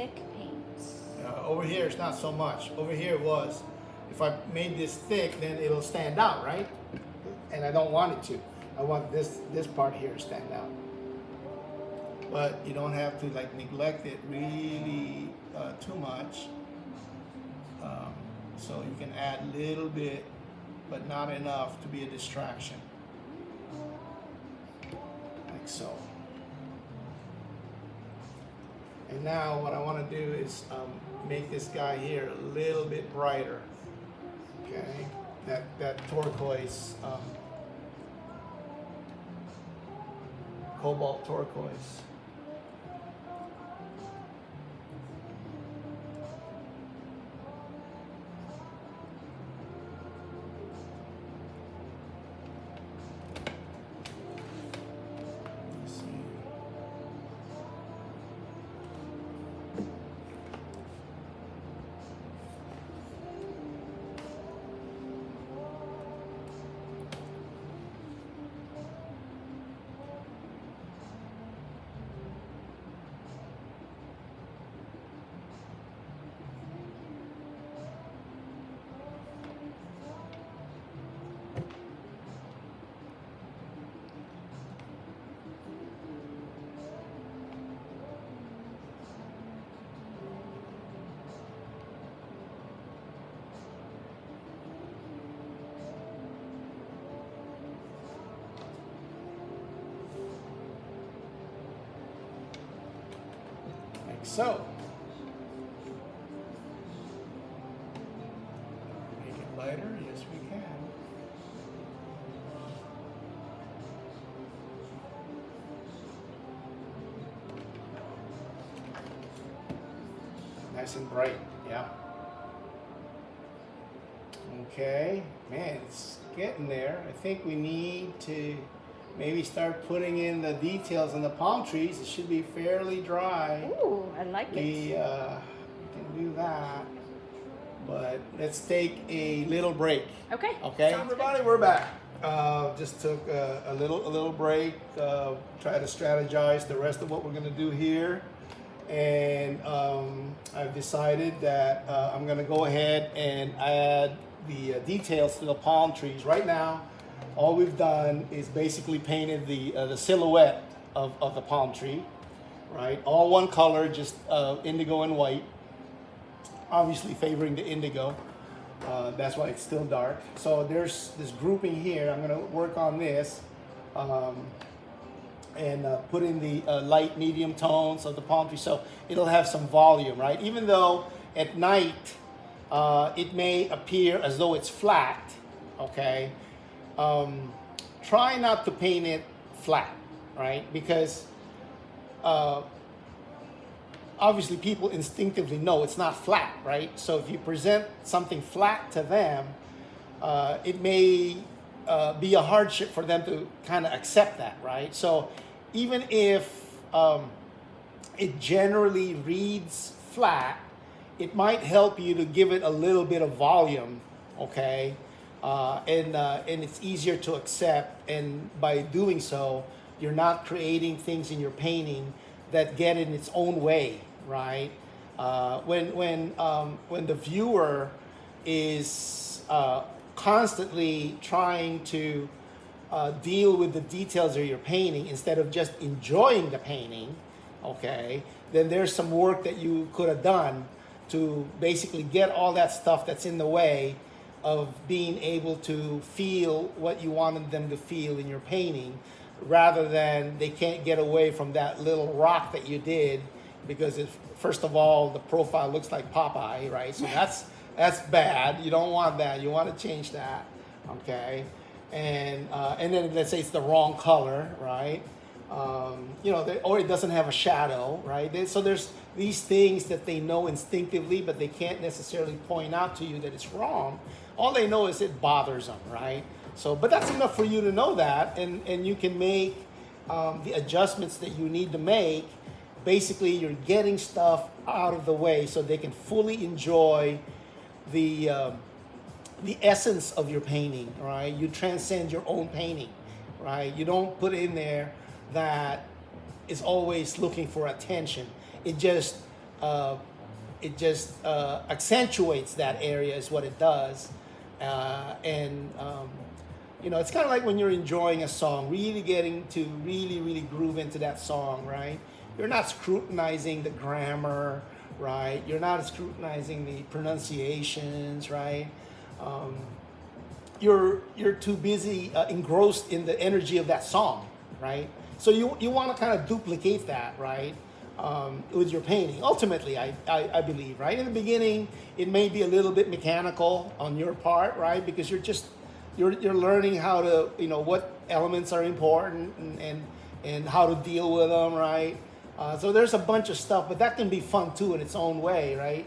thick paint. Over here it's not so much. Over here it was. If I made this thick, then it'll stand out, right? And I don't want it to. I want this part here to stand out. But you don't have to like neglect it really too much. So you can add a little bit, but not enough to be a distraction. Like so. And now what I want to do is make this guy here a little bit brighter. Okay, that turquoise, cobalt turquoise. So, make it lighter, yes we can. Nice and bright, yeah. Okay, man, it's getting there. I think we need to maybe start putting in the details on the palm trees. It should be fairly dry. Ooh, I like it. We can do that, but let's take a little break. Okay. Okay, Sounds everybody, good. we're back. Just took a little break. Try to strategize the rest of what we're gonna do here, and I've decided that I'm gonna go ahead and add the details to the palm trees right now. All we've done is basically painted the silhouette of the palm tree, right? All one color, just indigo and white. Obviously favoring the indigo. That's why it's still dark. So there's this grouping here. I'm gonna work on this and put in the light medium tones of the palm tree so it'll have some volume, right? Even though at night it may appear as though it's flat, okay? Try not to paint it flat, right? Because obviously people instinctively know it's not flat, right? So if you present something flat to them, it may be a hardship for them to kind of accept that, right? So even if it generally reads flat, it might help you to give it a little bit of volume, okay? And it's easier to accept, and by doing so, you're not creating things in your painting that get in its own way, right? When the viewer is constantly trying to deal with the details of your painting instead of just enjoying the painting, okay, then there's some work that you could have done to basically get all that stuff that's in the way of being able to feel what you wanted them to feel in your painting, rather than they can't get away from that little rock that you did because first of all, the profile looks like Popeye, right? So that's bad. You don't want that. You want to change that, okay? And then let's say it's the wrong color, right? Or it doesn't have a shadow, right? So there's these things that they know instinctively, but they can't necessarily point out to you that it's wrong. All they know is it bothers them, right? So, but that's enough for you to know that, and you can make the adjustments that you need to make. Basically, you're getting stuff out of the way so they can fully enjoy the essence of your painting, right? You transcend your own painting, right? You don't put in there that is always looking for attention. It just uh, it just accentuates that area is what it does. And it's kind of like when you're enjoying a song, really getting to really groove into that song, right? You're not scrutinizing the grammar, right? You're not scrutinizing the pronunciations, right? Um, you're too busy engrossed in the energy of that song, right? So you want to kind of duplicate that, right? With your painting. Ultimately, I believe, right? In the beginning, it may be a little bit mechanical on your part, right? Because you're learning how to, what elements are important and how to deal with them, right? So there's a bunch of stuff, but that can be fun too in its own way, right?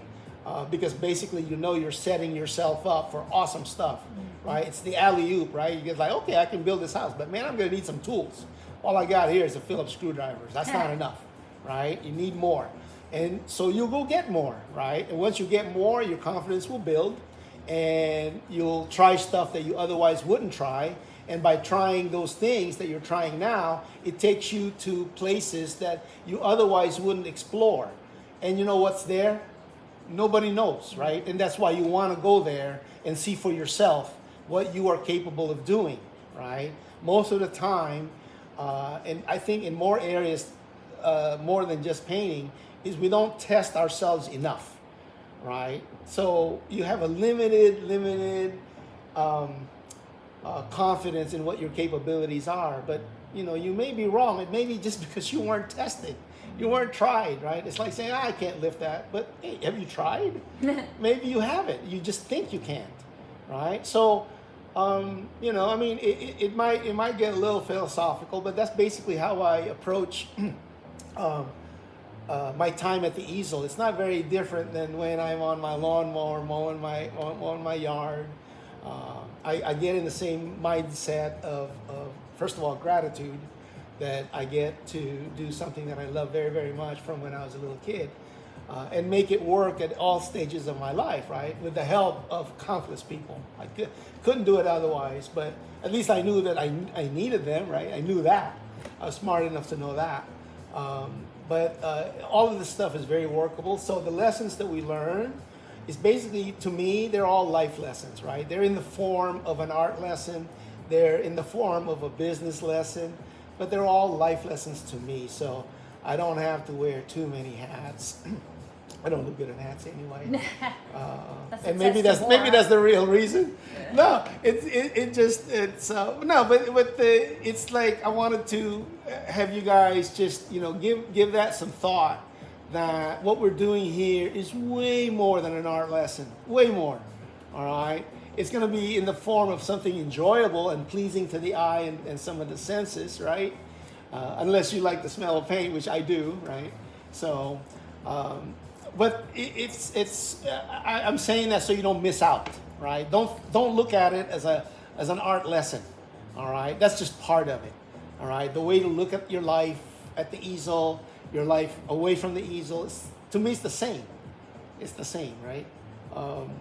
Because basically, you're setting yourself up for awesome stuff, right? It's the alley-oop, right? You get like, okay, I can build this house, but man, I'm gonna need some tools. All I got here is a Phillips screwdriver. That's not enough, right? You need more. And so you'll go get more, right? And once you get more, your confidence will build and you'll try stuff that you otherwise wouldn't try. And by trying those things that you're trying now, it takes you to places that you otherwise wouldn't explore. And you know what's there? Nobody knows, right? And that's why you want to go there and see for yourself what you are capable of doing, right? Most of the time, and I think in more areas, more than just painting, is we don't test ourselves enough, right? So you have a limited confidence in what your capabilities are, but you may be wrong. It may be just because you weren't tested, you weren't tried, right? It's like saying, I can't lift that, but hey, have you tried? Maybe you haven't. You just think you can't, right? So, it might get a little philosophical, but that's basically how I approach my time at the easel. It's not very different than when I'm on my lawnmower mowing my yard. I get in the same mindset of first of all, gratitude that I get to do something that I love very, very much from when I was a little kid, and make it work at all stages of my life, right? With the help of countless people. I couldn't do it otherwise, but at least I knew that I needed them, right? I knew that. I was smart enough to know that. But all of this stuff is very workable. So the lessons that we learn is basically, to me, they're all life lessons, right? They're in the form of an art lesson. They're in the form of a business lesson, but they're all life lessons to me. So I don't have to wear too many hats. I don't look good in hats anyway. And maybe that's the real reason. Yeah. No, it's like I wanted to have you guys just give that some thought, that what we're doing here is way more than an art lesson, way more. All right, it's going to be in the form of something enjoyable and pleasing to the eye and some of the senses, right? Unless you like the smell of paint, which I do, right? So. But I'm saying that so you don't miss out, right? Don't look at it as an art lesson, all right? That's just part of it, all right? The way to look at your life at the easel, your life away from the easel, to me, it's the same. It's the same, right? I'm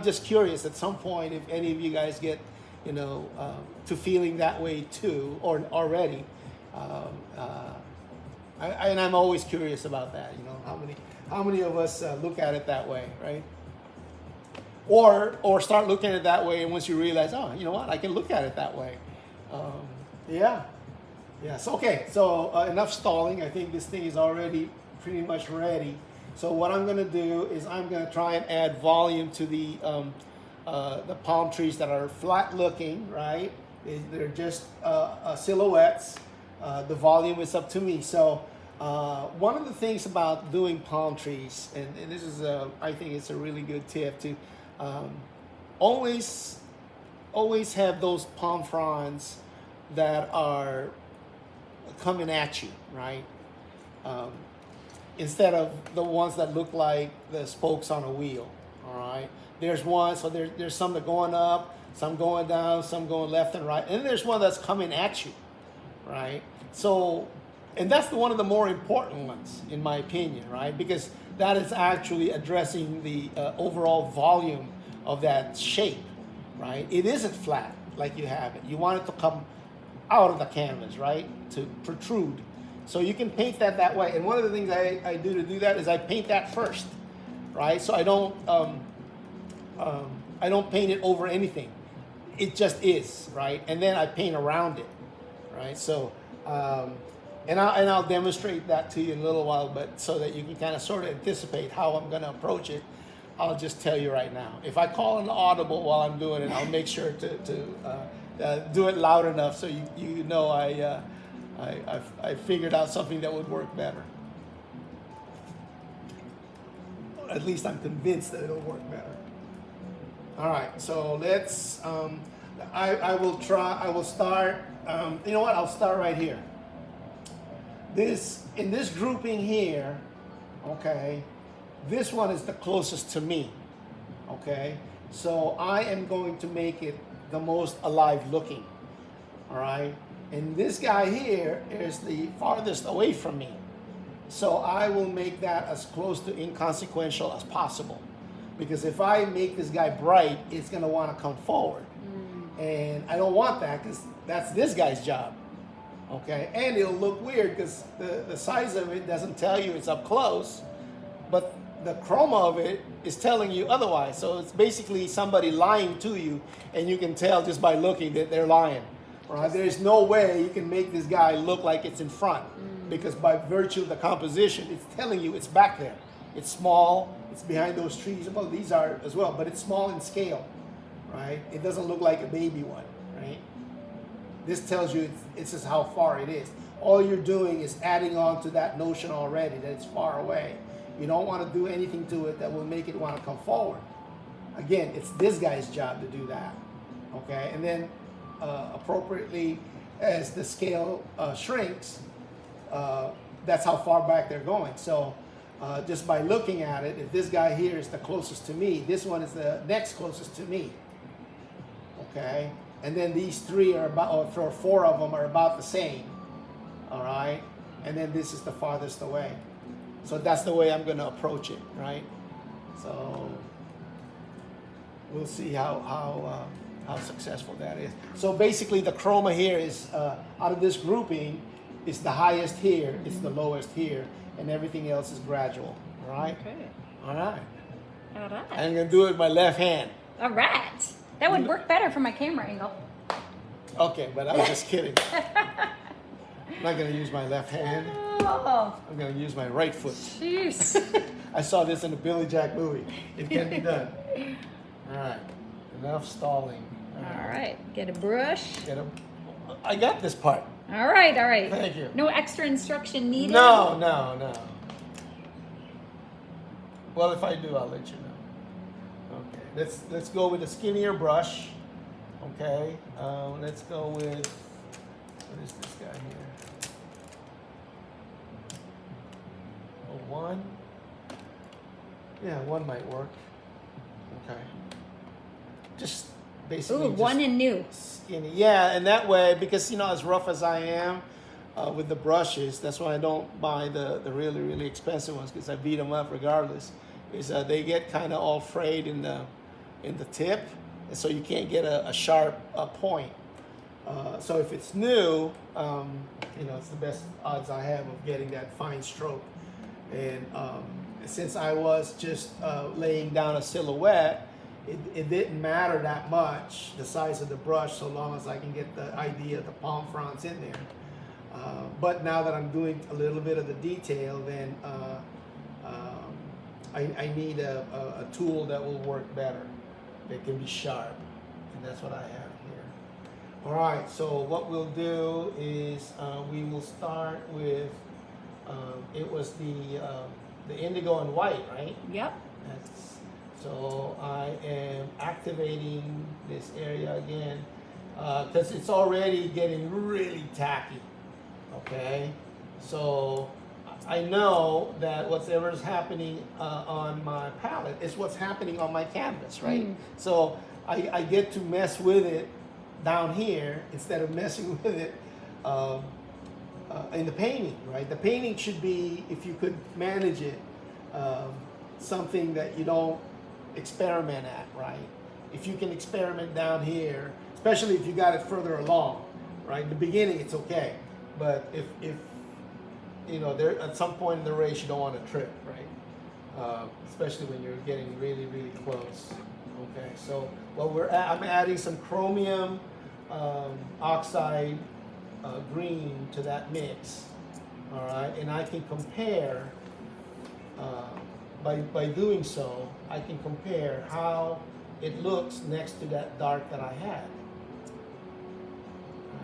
just curious at some point if any of you guys get, to feeling that way too, or already. And I'm always curious about that. How many of us look at it that way, right? Or start looking at it that way, and once you realize, oh, you know what, I can look at it that way. Yes. Okay. So enough stalling. I think this thing is already pretty much ready. So what I'm going to do is I'm going to try and add volume to the palm trees that are flat looking, right? They're just silhouettes. The volume is up to me. So one of the things about doing palm trees, and this is I think it's a really good tip to always have those palm fronds that are coming at you, right? Instead of the ones that look like the spokes on a wheel, all right? There's one, so there's some that are going up, some going down, some going left and right, and then there's one that's coming at you, right? So, and that's one of the more important ones, in my opinion, right? Because that is actually addressing the overall volume of that shape, right? It isn't flat like you have it. You want it to come out of the canvas, right? To protrude. So you can paint that way. And one of the things I do to do that is I paint that first, right? So I don't paint it over anything. It just is, right? And then I paint around it, right? So, and I'll demonstrate that to you in a little while, but so that you can kind of sort of anticipate how I'm going to approach it, I'll just tell you right now. If I call an audible while I'm doing it, I'll make sure to do it loud enough so you know I figured out something that would work better. At least I'm convinced that it'll work better. All right, so let's, I will start, you know what, I'll start right here. In this grouping here, okay, this one is the closest to me, okay? So I am going to make it the most alive looking, all right? And this guy here is the farthest away from me. So I will make that as close to inconsequential as possible. Because if I make this guy bright, it's gonna wanna come forward. And I don't want that because that's this guy's job, okay? And it'll look weird because the size of it doesn't tell you it's up close, but the chroma of it is telling you otherwise. So it's basically somebody lying to you, and you can tell just by looking that they're lying, right? There's no way you can make this guy look like it's in front because by virtue of the composition, it's telling you it's back there. It's small, it's behind those trees. Well, these are as well, but it's small in scale, right? It doesn't look like a baby one, right? This tells you it's just how far it is. All you're doing is adding on to that notion already that it's far away. You don't want to do anything to it that will make it want to come forward. Again, it's this guy's job to do that, okay? And then appropriately, as the scale shrinks, that's how far back they're going. So just by looking at it, if this guy here is the closest to me, this one is the next closest to me, okay? And then these three are about, or four of them are about the same, all right? And then this is the farthest away. So that's the way I'm going to approach it, right? So we'll see how successful that is. So basically the chroma here is, out of this grouping, is the highest here, it's the lowest here, and everything else is gradual, all right? Okay. All right. All right. I'm going to do it with my left hand. All right. That would work better for my camera angle. Okay, but I was just kidding. I'm not going to use my left hand. Oh, I'm going to use my right foot. jeez. I saw this in a Billy Jack movie. It can be done. All right. Enough stalling. All right. Get a brush. I got this part. All right. All right. Thank you. No extra instruction needed? No. Well, if I do, I'll let you know. Okay. Let's go with a skinnier brush. Okay. Let's go with, what is this guy here? One. Yeah, one might work. Okay. Just basically. Ooh, one and new. Skinny. Yeah, and that way, because as rough as I am with the brushes, that's why I don't buy the really, really expensive ones, because I beat them up regardless. Is they get kind of all frayed in the tip, and so you can't get a sharp point. So if it's new, it's the best odds I have of getting that fine stroke. And since I was just laying down a silhouette, it didn't matter that much, the size of the brush, so long as I can get the idea of the palm fronds in there. But now that I'm doing a little bit of the detail, then I need a tool that will work better, that can be sharp, and that's what I have here. All right, so what we'll do is we will start with, it was the indigo and white, right? Yep. So I am activating this area again because it's already getting really tacky, okay? So I know that whatever's happening on my palette is what's happening on my canvas, right? So I get to mess with it down here instead of messing with it in the painting, right? The painting should be, if you could manage it, something that you don't experiment at, right? If you can experiment down here, especially if you got it further along, right? In the beginning, it's okay, but if you know, there at some point in the race you don't want to trip, right? Especially when you're getting really, really close. Okay, so I'm adding some chromium oxide green to that mix. All right, and I can compare by doing so. I can compare how it looks next to that dark that I had.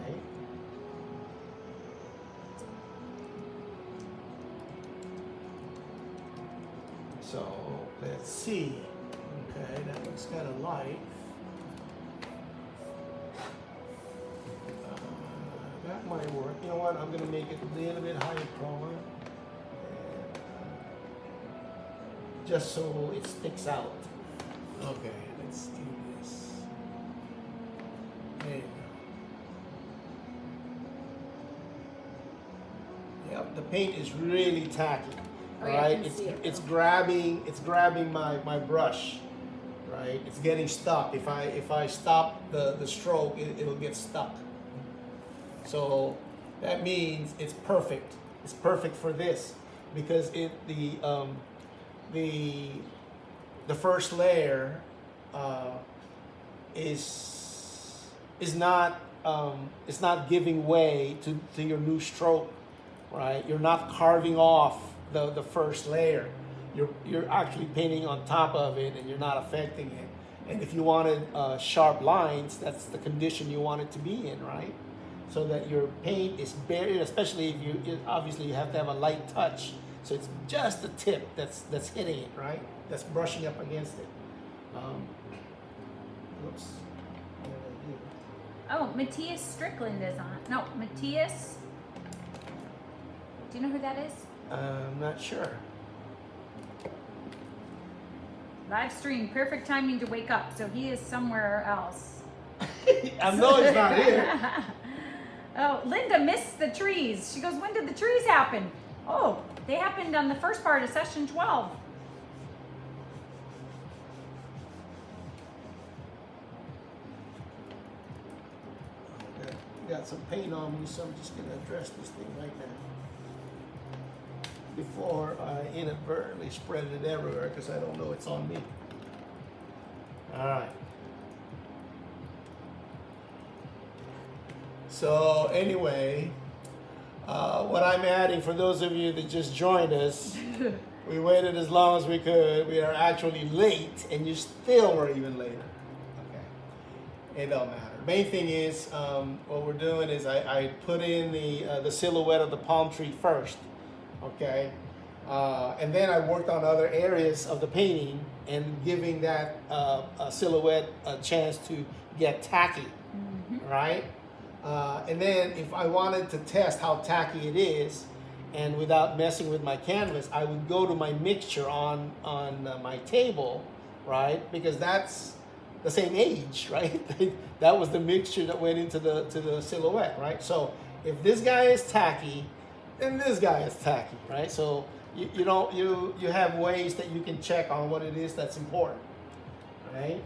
Right. So let's see. Okay, that looks kind of light. That might work. You know what? I'm going to make it a little bit higher chroma. And, just so it sticks out. Okay, let's do this. There you go. Yep, the paint is really tacky. Oh, All yeah, I right, can see it, it's though. grabbing my brush, right? It's getting stuck. If I stop the stroke, it'll get stuck. So that means it's perfect. It's perfect for this because the first layer is not it's not giving way to your new stroke, right? You're not carving off the first layer. You're actually painting on top of it, and you're not affecting it. And if you wanted sharp lines, that's the condition you want it to be in, right? So that your paint is buried, especially if obviously you have to have a light touch. So it's just the tip that's hitting it, right? That's brushing up against it. Oops. What did I do? Oh, Matthias Strickland is on. No, Matthias. Do you know who that is? I'm not sure. Live stream, perfect timing to wake up. So he is somewhere else. I know it's not here. Oh, Linda missed the trees. She goes, when did the trees happen? Oh, they happened on the first part of session 12. Got some paint on me, so I'm just gonna address this thing right now before I inadvertently spread it everywhere because I don't know it's on me. All right. So anyway, what I'm adding for those of you that just joined us, we waited as long as we could. We are actually late, and you still were even later. Okay, it don't matter. Main thing is what we're doing is I put in the silhouette of the palm tree first, okay, and then I worked on other areas of the painting and giving that silhouette a chance to get tacky, right? And then if I wanted to test how tacky it is, and without messing with my canvas, I would go to my mixture on my table, right? Because that's the same age, right? That was the mixture that went into the silhouette, right? So if this guy is tacky, then this guy is tacky, right? So you have ways that you can check on what it is that's important, right?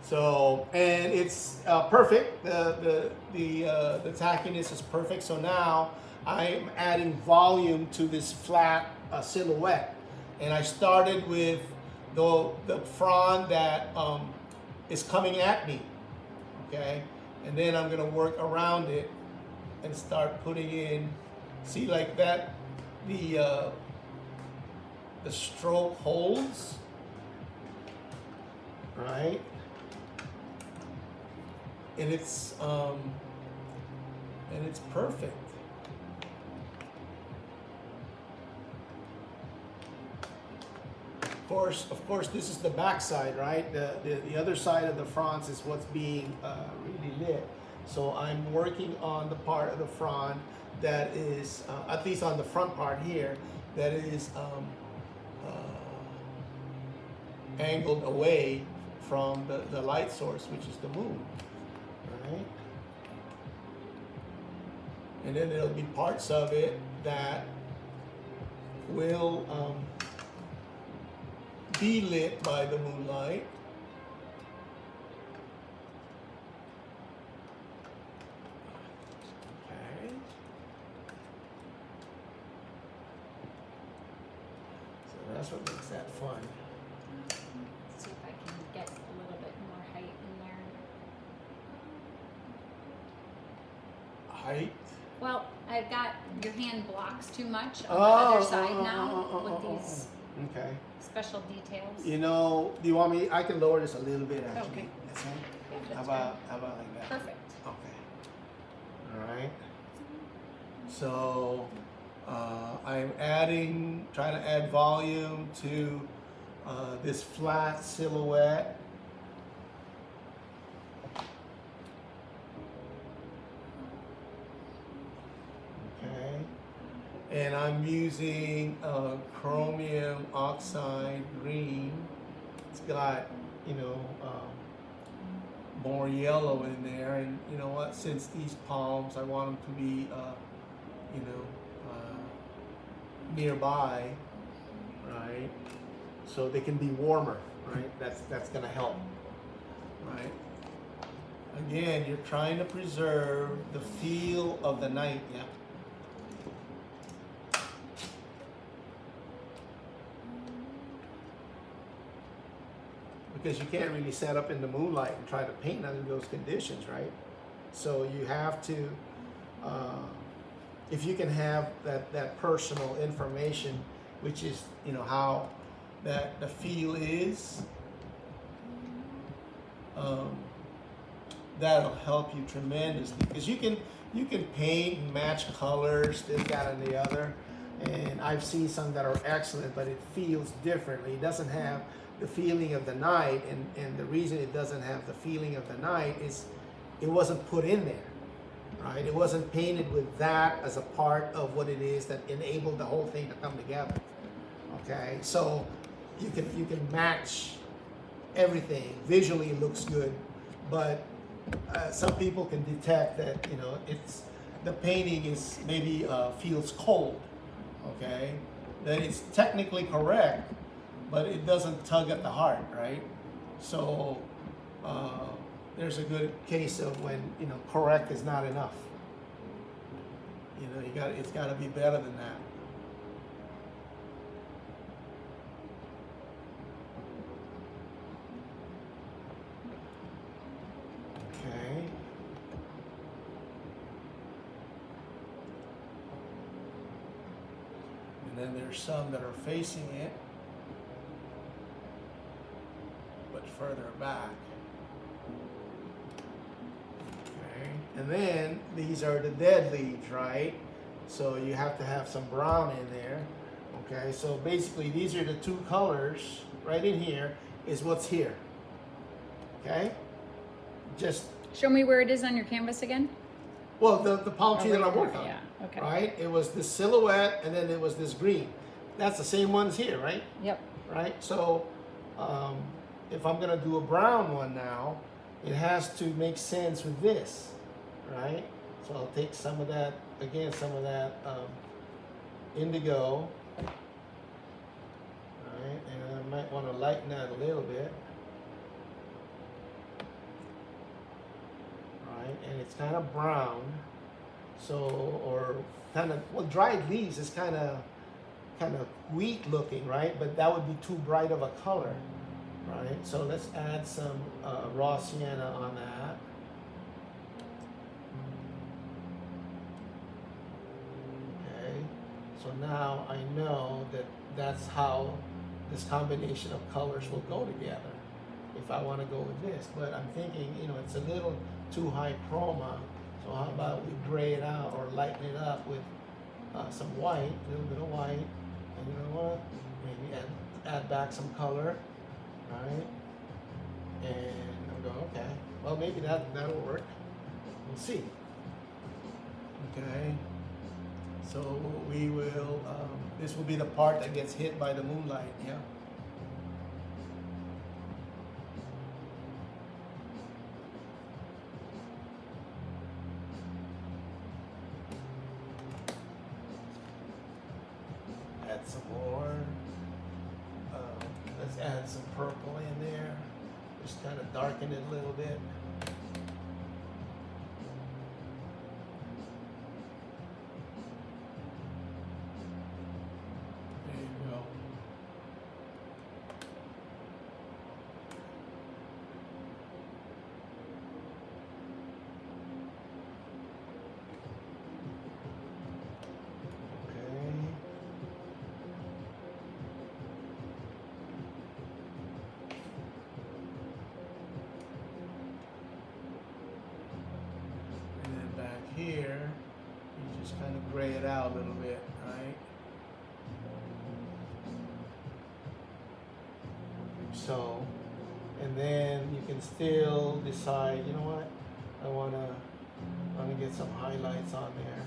So, and it's perfect. The tackiness is perfect. So now I'm adding volume to this flat silhouette, and I started with the frond that is coming at me, okay, and then I'm gonna work around it and start putting in. See, like that, the stroke holds, right? And it's perfect. Of course, this is the back side, right? The other side of the fronds is what's being really lit. So I'm working on the part of the frond that is, at least on the front part here, that is angled away from the light source, which is the moon. Right? And then there'll be parts of it that will be lit by the moonlight. Okay. height. Well, I've got your hand blocks too much on the other side now with these Okay. special details. You know, do you want me? I can lower this a little bit actually. Okay. That's right. Yeah, How that's about like that? perfect. Okay. All right. So I'm trying to add volume to this flat silhouette. Okay. And I'm using chromium oxide green. It's got, you know, more yellow in there, and you know what? Since these palms, I want them to be, you know, nearby, right? So they can be warmer, right? That's gonna help, right? Again, you're trying to preserve the feel of the night, yeah. Because you can't really set up in the moonlight and try to paint under those conditions, right? So you have to, if you can have that personal information, which is, you know, how that the feel is, that'll help you tremendously. Because you can paint and match colors, this, that, and the other. And I've seen some that are excellent, but it feels differently. It doesn't have the feeling of the night, and the reason it doesn't have the feeling of the night is it wasn't put in there, right? It wasn't painted with that as a part of what it is that enabled the whole thing to come together. Okay, so you can match everything. Visually it looks good, but some people can detect that, you know, it's the painting is maybe feels cold. Okay, that it's technically correct, but it doesn't tug at the heart, right? So there's a good case of when, you know, correct is not enough. You know, it's got to be better than that. Okay. And then there's some that are facing it, but further back. Okay. And then these are the dead leaves, right? So you have to have some brown in there. Okay, so basically these are the two colors right in here is what's here. Okay? Just Show me where it is on your canvas again. well, the palm tree that I worked on. Yeah, okay. Right? It was this silhouette and then it was this green. That's the same ones here, right? Yep. Right? So if I'm gonna do a brown one now, it has to make sense with this, right? So I'll take some of that, again, some of that indigo, right? And I might want to lighten that a little bit, right? And it's kind of brown, so, or kind of, well, dried leaves is kind of wheat looking, right? But that would be too bright of a color, right? So let's add some raw sienna on that. Okay, so now I know that that's how this combination of colors will go together if I want to go with this. But I'm thinking, you know, it's a little too high chroma, so how about we gray it out or lighten it up with some white, a little bit of white, and you know what, maybe add back some color, right? And I'm going, okay, well, maybe that'll work. We'll see. Okay, so we will, this will be the part that gets hit by the moonlight, yeah? Add some more. Let's add some purple in there. Just kind of darken it a little bit. There you go. just kind of gray it out a little bit, right? So, and then you can still decide, you know what, I wanna get some highlights on there.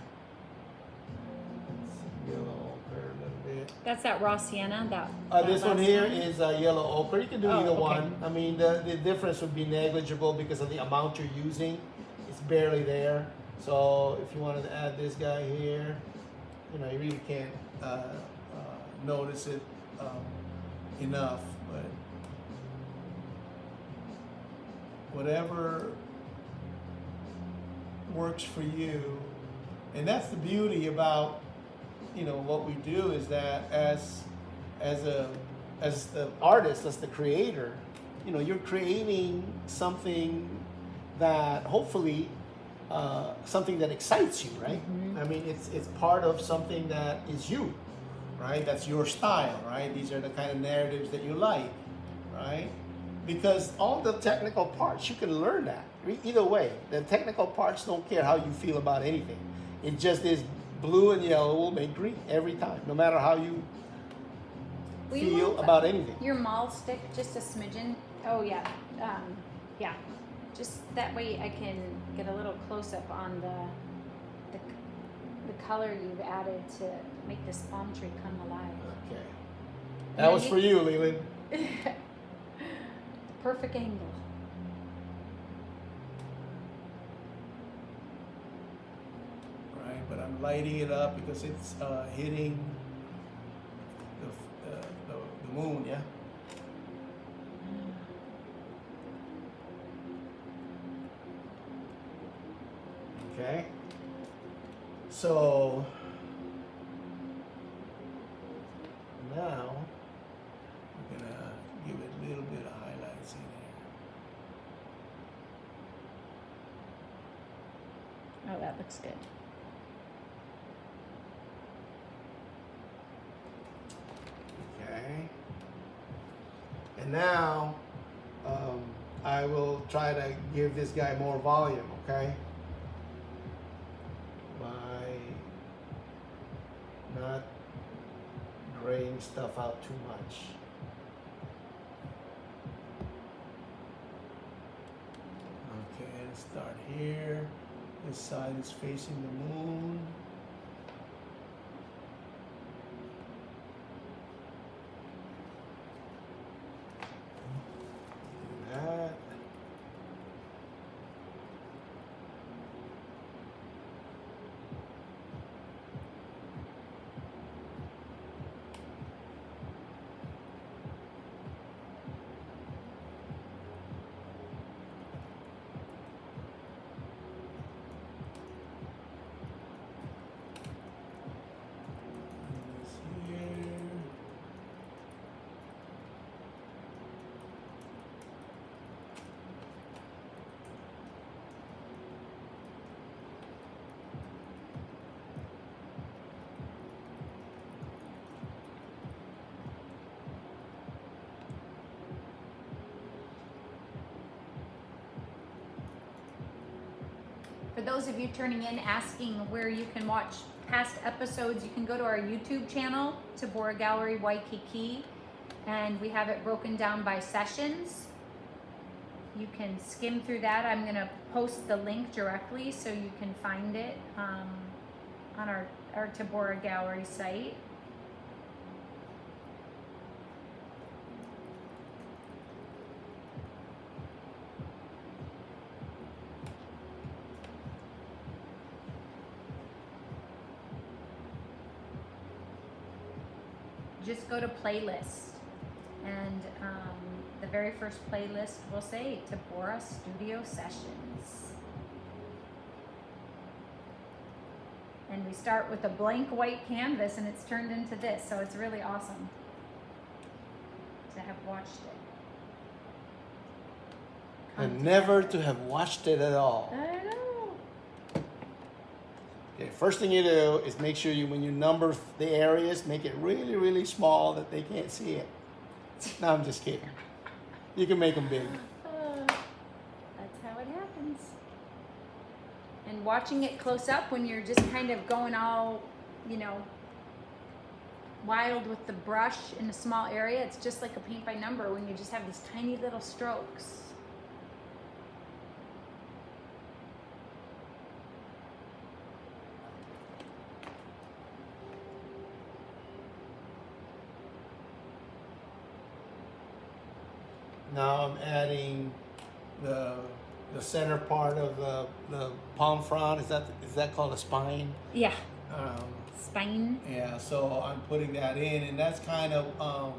Some yellow ochre a little bit. That's that raw sienna. This one last here one? is yellow ochre. You can do Oh, either okay. one. I mean, the difference would be negligible because of the amount you're using. It's barely there. So if you wanted to add this guy here, you know, you really can't notice it enough. But whatever works for you, and that's the beauty about, you know, what we do is that as the artist, as the creator, you know, you're creating something that hopefully something that excites you, right? Mm-hmm. I mean, it's part of something that is you, right? That's your style, right? These are the kind of narratives that you like, right? Because all the technical parts, you can learn that. Either way, the technical parts don't care how you feel about anything. It just is blue and yellow will make green every time, no matter how you Will you feel move about anything. your maul stick just a smidgen? Oh yeah, yeah. Just that way I can get a little close up on the color you've added to make this palm tree come alive. Okay. That was for you, Leland. Perfect angle. Right, but I'm lighting it up because it's hitting the moon, yeah? Okay. So now we're gonna give it a little bit of highlights in here. Oh, that looks good. Okay. And now I will try to give this guy more volume, okay? By not graying stuff out too much. Okay, let's start here. This side is facing the moon. That. And this here. For those of you turning in asking where you can watch past episodes, you can go to our YouTube channel, Tabora Gallery Waikiki, and we have it broken down by sessions. You can skim through that. I'm going to post the link directly so you can find it on our Tabora Gallery site. Just go to playlist, and the very first playlist will say Tabora Studio Sessions. And we start with a blank white canvas, and it's turned into this, so it's really awesome to have watched it. And never to have watched it at all. I know. Okay, first thing you do is make sure when you number the areas, make it really, really small that they can't see it. No, I'm just kidding. You can make them big. That's how it happens. And and watching it close up when you're just kind of going all, you know, wild with the brush in a small area. It's just like a paint by number when you just have these tiny little strokes. Now I'm adding the center part of the palm frond. Is that called a spine? Yeah. Um, Spine. yeah. So I'm putting that in, and that's kind of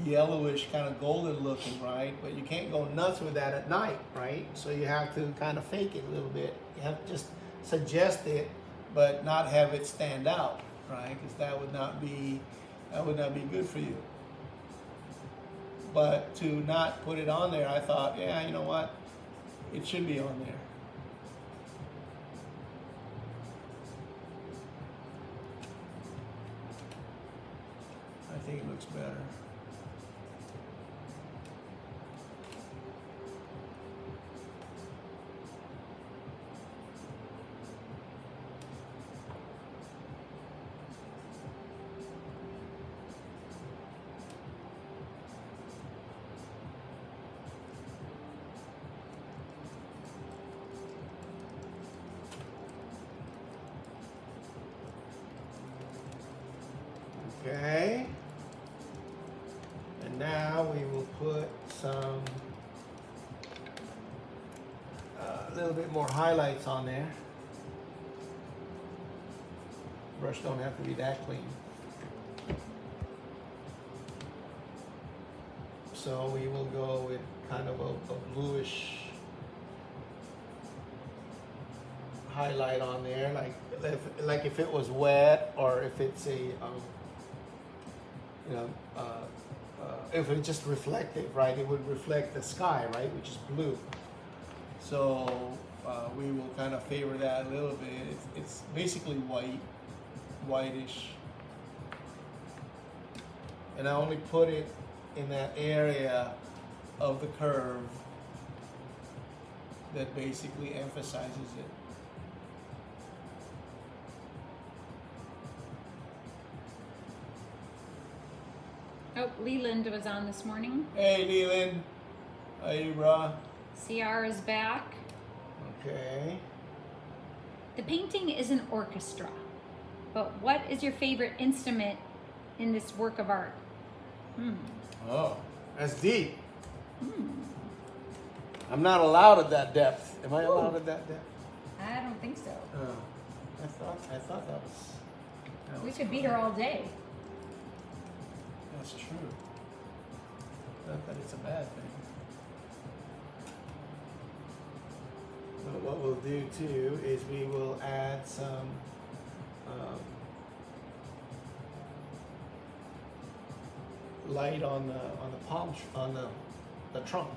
yellowish, kind of golden looking, right? But you can't go nuts with that at night, right? So you have to kind of fake it a little bit. You have to just suggest it, but not have it stand out, right? Because that would not be good for you. But to not put it on there, I thought, yeah, you know what? It should be on there. I think it looks better. Okay, and now we will put some, a little bit more highlights on there. Brush don't have to be that clean. So we will go with kind of a bluish highlight on there, like if it was wet, or if it's a if it's just reflective, right? It would reflect the sky, right, which is blue. So we will kind of favor that a little bit. It's basically whitish, and I only put it in that area of the curve that basically emphasizes it. Oh, Leland was on this morning. Hey, Leland. How you, brah? CR is back. Okay. The painting is an orchestra, but what is your favorite instrument in this work of art? Oh, that's deep. Hmm. I'm not allowed at that depth. Am I allowed at that depth? I don't think so. Oh, I thought that was. We could be here all day. That's true. Not that it's a bad thing. But what we'll do too is we will add some light on the palm on the trunk.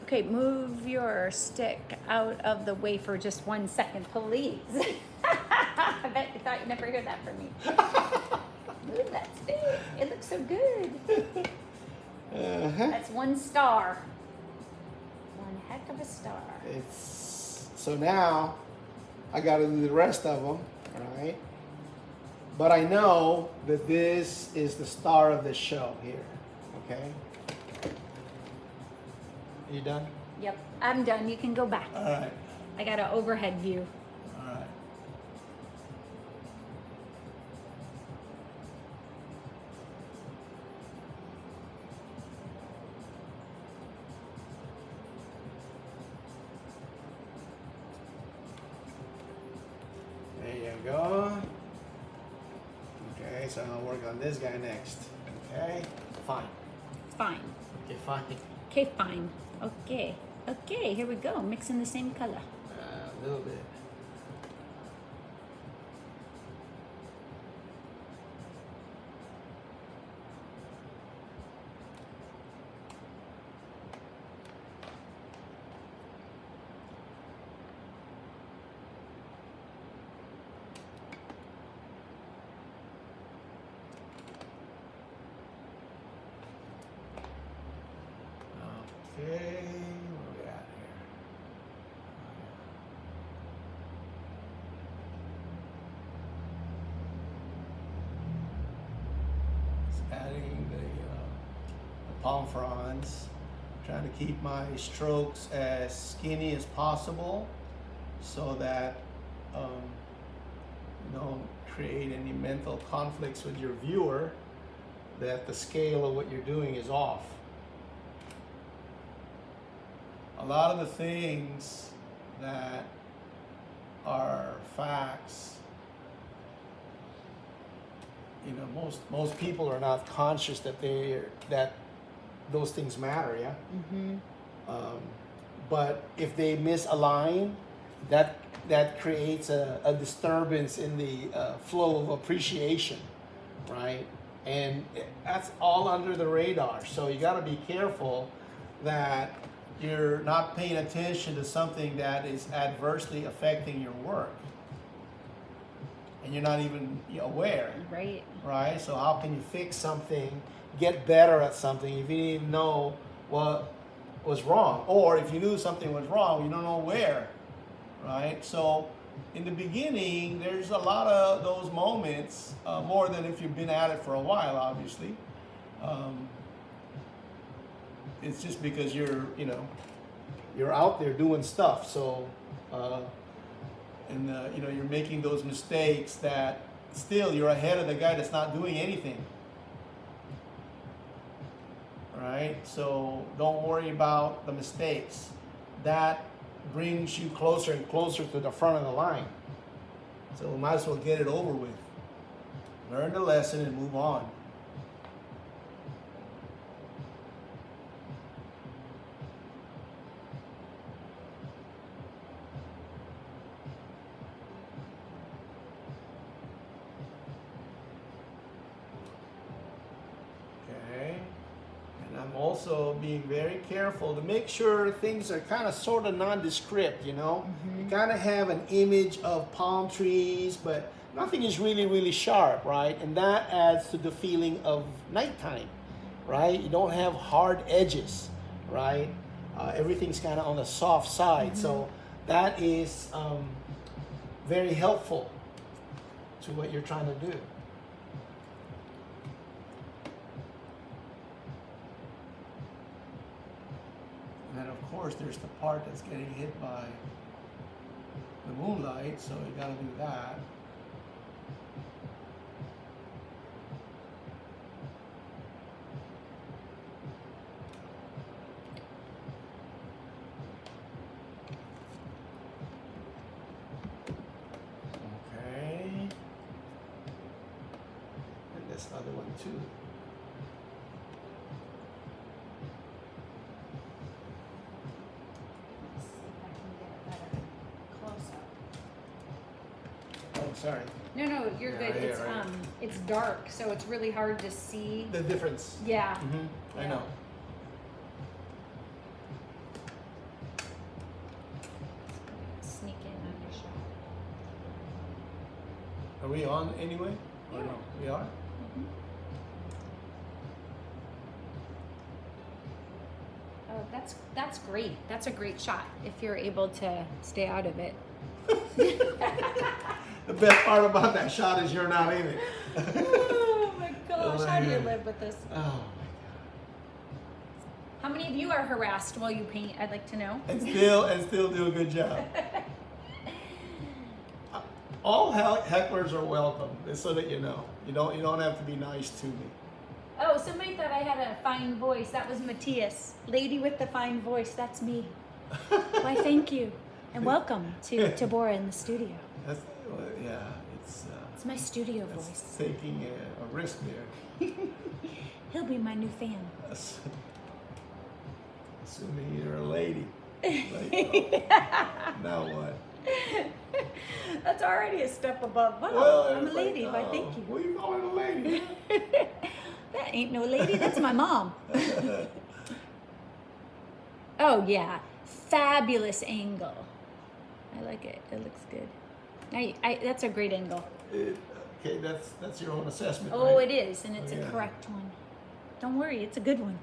Okay, move your stick out of the way for just 1 second, please. I bet you thought you'd never hear that from me. Move that stick. It looks so good. That's 1 star. One heck of a star. So now I got to do the rest of them, all right? But I know that this is the star of the show here, okay? You done? Yep, I'm done. You can go back. All right. I got an overhead view. All right. There you go. Okay, so I'll work on this guy next. Okay, fine. Fine. Okay, fine. Okay, fine. Okay. Okay, here we go. Mixing the same color. A little bit. Okay, where we at here? Just adding the palm fronds. Trying to keep my strokes as skinny as possible so that you don't create any mental conflicts with your viewer that the scale of what you're doing is off. A lot of the things that are facts, you know, most people are not conscious that those things matter, yeah. But if they misalign, that creates a disturbance in the flow of appreciation, right? And that's all under the radar. So you got to be careful that you're not paying attention to something that is adversely affecting your work, and you're not even aware. Right. Right? So how can you fix something, get better at something if you didn't even know what was wrong? Or if you knew something was wrong, you don't know where, right? So in the beginning, there's a lot of those moments, more than if you've been at it for a while, obviously. It's just because you're out there doing stuff. So, you're making those mistakes that still you're ahead of the guy that's not doing anything. Right? So don't worry about the mistakes. That brings you closer and closer to the front of the line. So we might as well get it over with. Learn the lesson and move on. Also being very careful to make sure things are kind of sort of nondescript, you know. You kind of have an image of palm trees, but nothing is really sharp, right? And that adds to the feeling of nighttime, right? You don't have hard edges, right? Everything's kind of on the soft side. So that is very helpful to what you're trying to do. And then of course there's the part that's getting hit by the moonlight, so you gotta do that. Okay. And this other one too. Sorry. No, you're Yeah, good. yeah, It's right. it's dark, so it's really hard to see. The difference. Yeah. I know. Sneak in on your shot. Are we on anyway? Or Yeah. no? We are? Oh, that's great. That's a great shot if you're able to stay out of it. The best part about that shot is you're not in it. Oh my gosh, Oh, how do you man. live with this? Oh. How many of you are harassed while you paint? I'd like to know. And still do a good job. All hecklers are welcome, just so that you know. You don't have to be nice to me. Oh, somebody thought I had a fine voice. That was Matthias. Lady with the fine voice, that's me. Why, thank you. And welcome to Tabora in the studio. That's, yeah, it's my studio that's voice. taking a risk there. He'll be my new fan. Assuming you're a lady. Like, oh, now what? That's already a step above. Wow, Well, I'm a it's lady. like, Why, oh, thank you. What are you calling a lady? That ain't no lady. That's my mom. Oh, yeah. Fabulous angle. I like it. It looks good. That's a great angle. Okay, that's your own assessment. Oh, right? it is, and it's Oh, yeah. a correct one. Don't worry, it's a good one.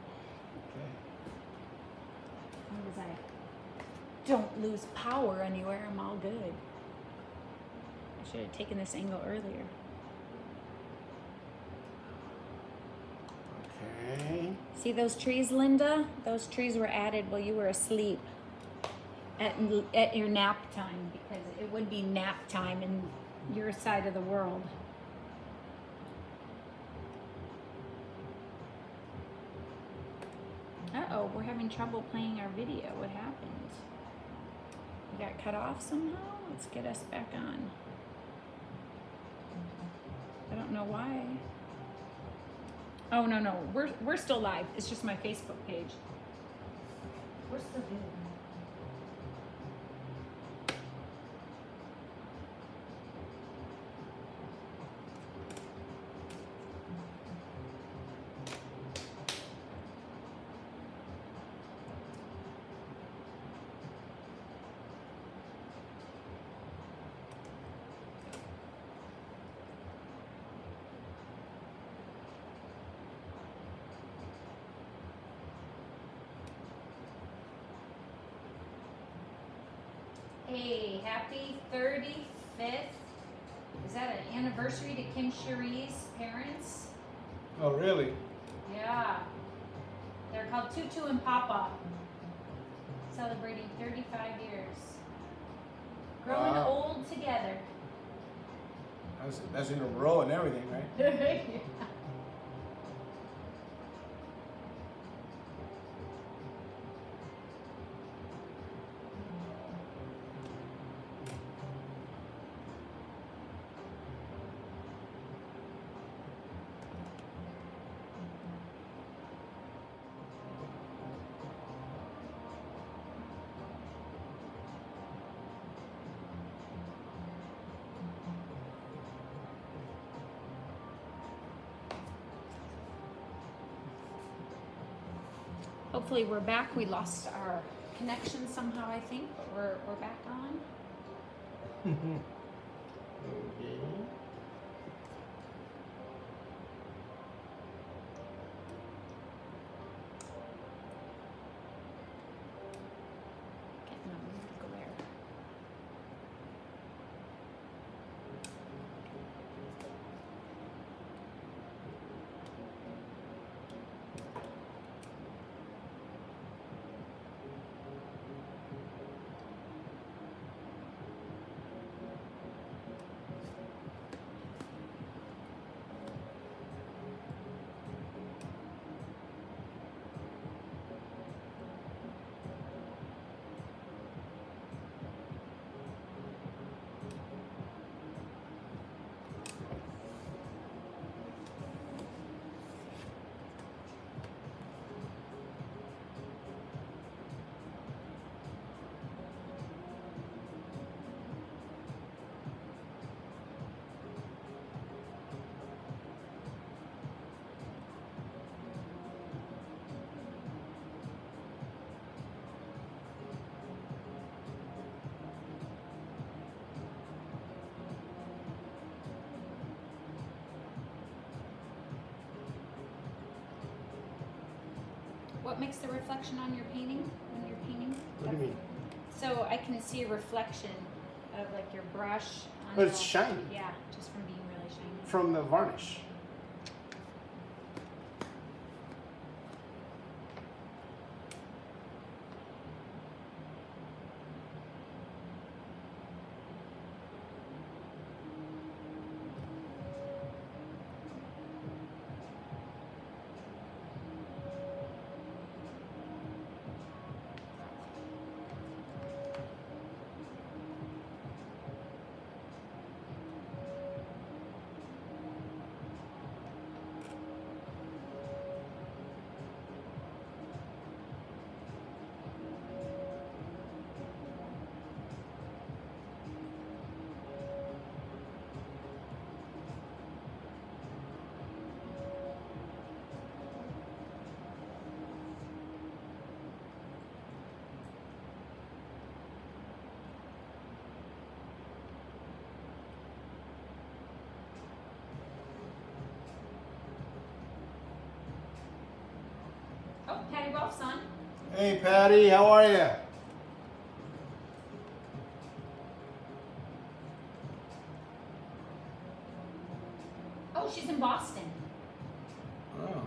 I don't lose power anywhere, I'm all good. I should have taken this angle earlier. Okay. See those trees, Linda? Those trees were added while you were asleep at your nap time, because it would be nap time in your side of the world. Uh-oh, we're having trouble playing our video. What happened? We got cut off somehow? Let's get us back on. I don't know why. Oh, no, we're still live. It's just my Facebook page. We're still good. Hey, happy 35th. Is that an anniversary to Kim Cherie's parents? Oh, really? Yeah. They're called Tutu and Papa. Celebrating 35 years. Growing Wow. old together. That's in a row and everything, right? Yeah. Hopefully we're back. We lost our connection somehow, I think, but we're back on. Okay. Getting a glare. What makes the reflection on your painting when you're painting? What do you mean? So I can see a reflection of like your brush. On But it's the- shiny. Yeah, just from being really shiny. From the varnish. Oh, Patty Rolf's on. Hey Patty, how are you? Oh, she's in Boston. Oh.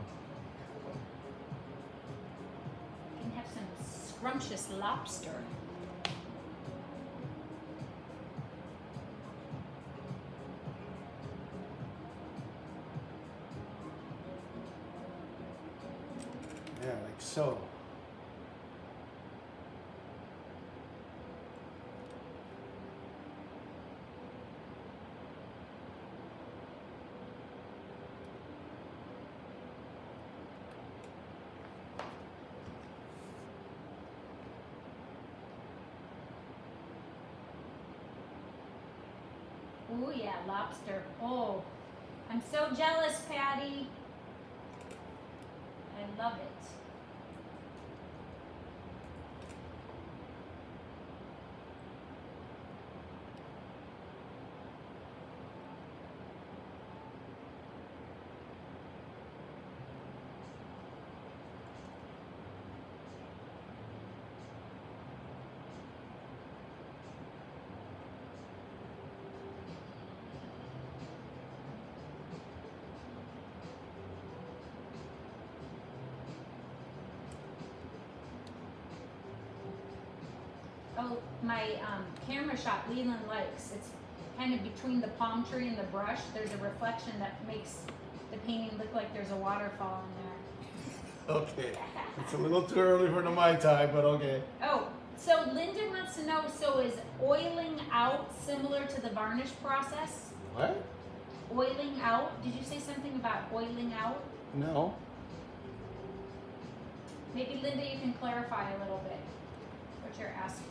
You can have some scrumptious lobster. Yeah, like so. Oh yeah, lobster. Oh, I'm so jealous, Patty. I love it. Oh, my camera shot Leland likes. It's kind of between the palm tree and the brush. There's a reflection that makes the painting look like there's a waterfall in Okay. It's a little too early for the Mai Tai, but okay. there. Oh, so Linda wants to know, so is oiling out similar to the varnish process? What? Oiling out? Did you say something about oiling out? No. Maybe Linda, you can clarify a little bit what you're asking.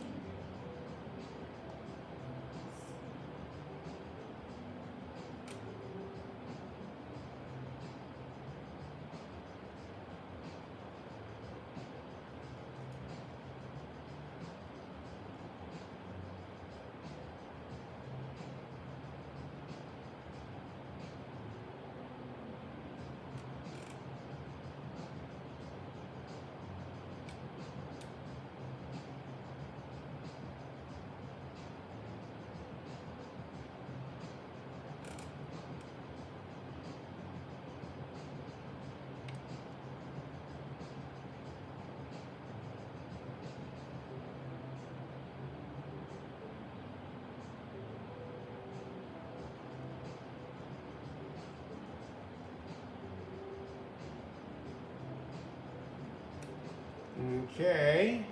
Okay.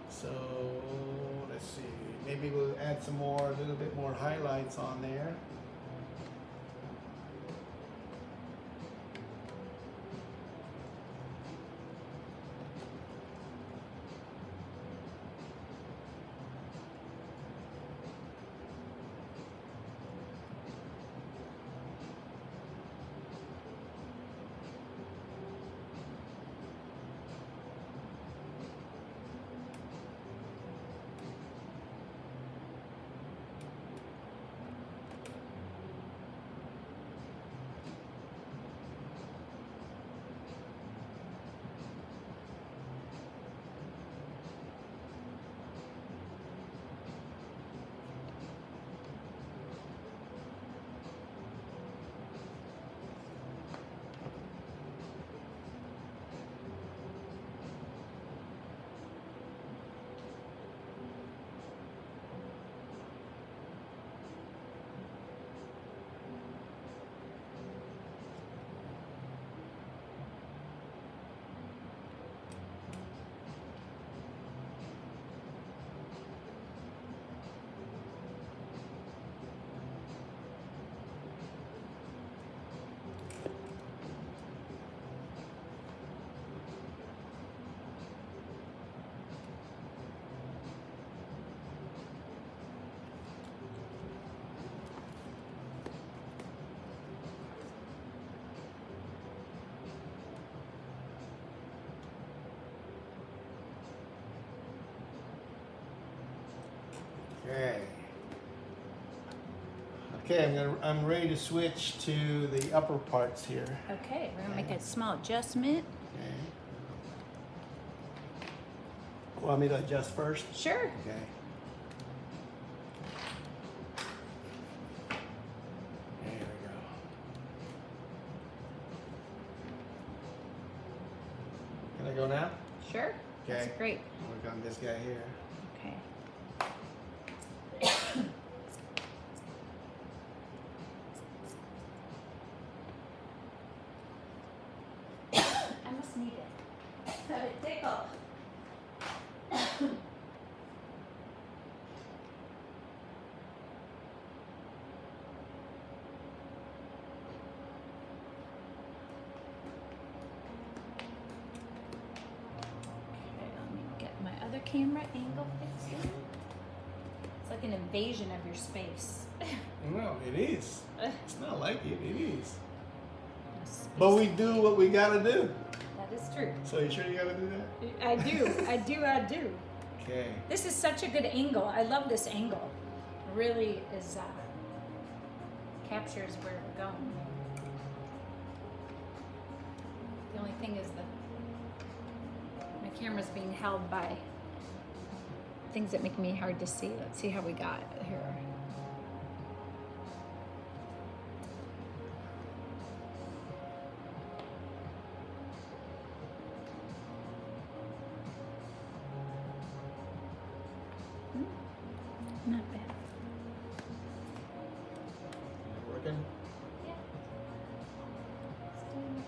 So let's see. Maybe we'll add some more, a little bit more highlights on there. Okay. Okay, I'm ready to switch to the upper parts here. Okay, we're gonna make a small adjustment. Okay. Want me to adjust first? Sure. Okay. There we go. Can I go now? Sure. Okay. That's great. Work on this guy here. Okay. I must need it. Let it tickle. Okay, let me get my other camera angle fixed here. It's like an invasion of your space. No, it is. It's not like it. It is. Space But we do what we gotta do. That is true. So you sure you gotta do that? I do. Okay. This is such a good angle. I love this angle. It really is, captures where we're going. The only thing is that my camera's being held by things that make me hard to see. Let's see how we got here. Not bad. Working? Yeah. It's doing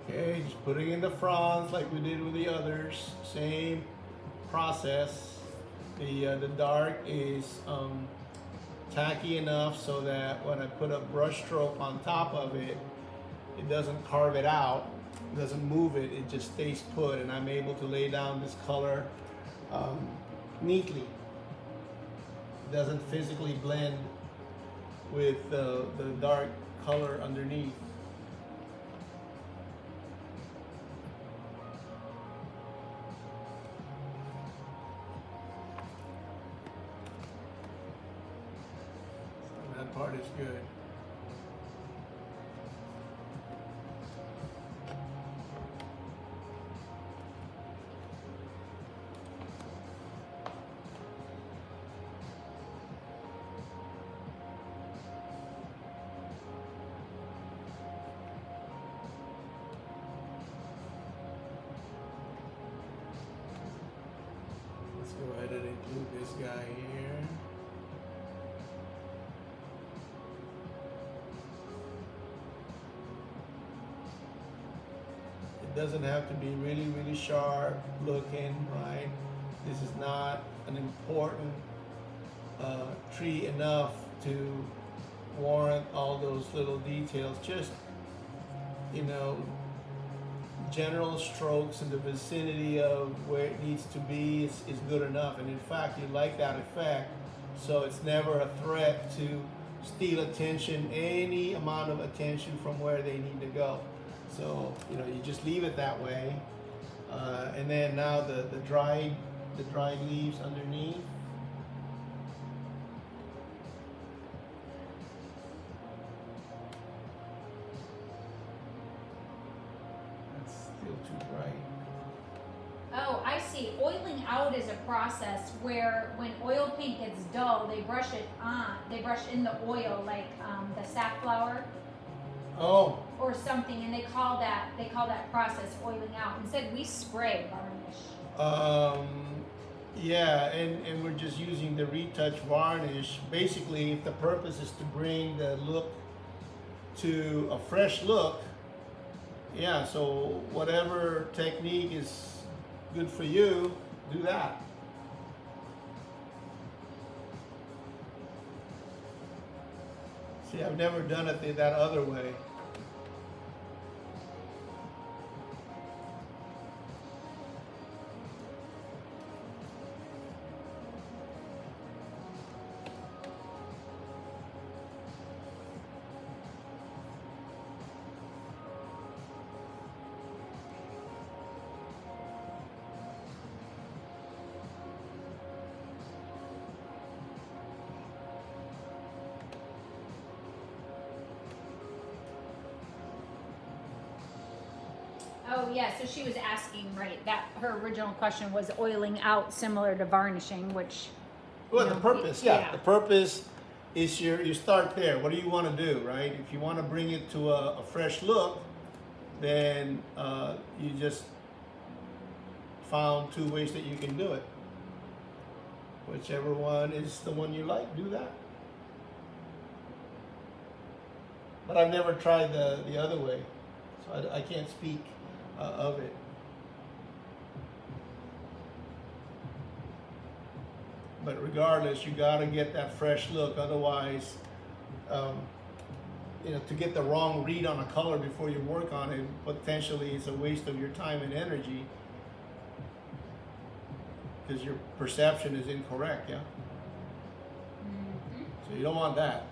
okay. Okay, just putting in the fronds like we did with the others. Same process. The dark is tacky enough so that when I put a brush stroke on top of it, it doesn't carve it out, it doesn't move it, it just stays put, and I'm able to lay down this color neatly. It doesn't physically blend with the dark color underneath. So that part is good. Let's go ahead and include this guy here. It doesn't have to be really, really sharp looking, right? This is not an important tree enough to warrant all those little details. Just, you know, general strokes in the vicinity of where it needs to be is good enough. And in fact, you like that effect, so it's never a threat to steal attention, any amount of attention from where they need to go. So, you know, you just leave it that way. And then now the dried leaves underneath. That's still too bright. Oh, I see. Oiling out is a process where when oil paint gets dull, they brush it on. They brush in the oil, like the safflower Oh, or something, and they call that process oiling out. Instead, we spray varnish. yeah, and we're just using the retouch varnish. Basically, if the purpose is to bring the look to a fresh look, yeah, so whatever technique is good for you, do that. See, I've never done it that other way. Oh, yeah, so she was asking, right, that her original question was oiling out similar to varnishing, which, Well, you the know, purpose, yeah, the purpose is you start there. What do you want to do, right? If you want to bring it to a fresh look, then you just found 2 ways that you can do it. Whichever one is the one you like, do that. But I've never tried the other way, so I can't speak of it. But regardless, you got to get that fresh look. Otherwise, you know, to get the wrong read on a color before you work on it, potentially it's a waste of your time and energy because your perception is incorrect, yeah? Mhm. So you don't want that.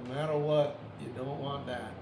No matter what, you don't want that.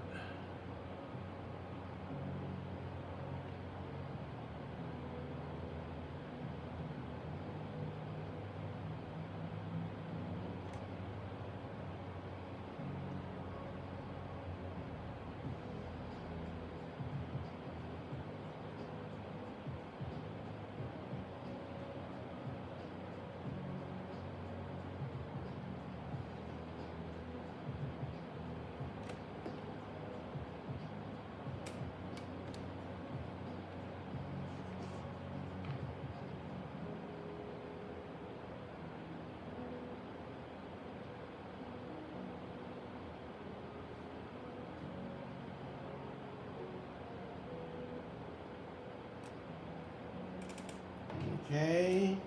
Okay.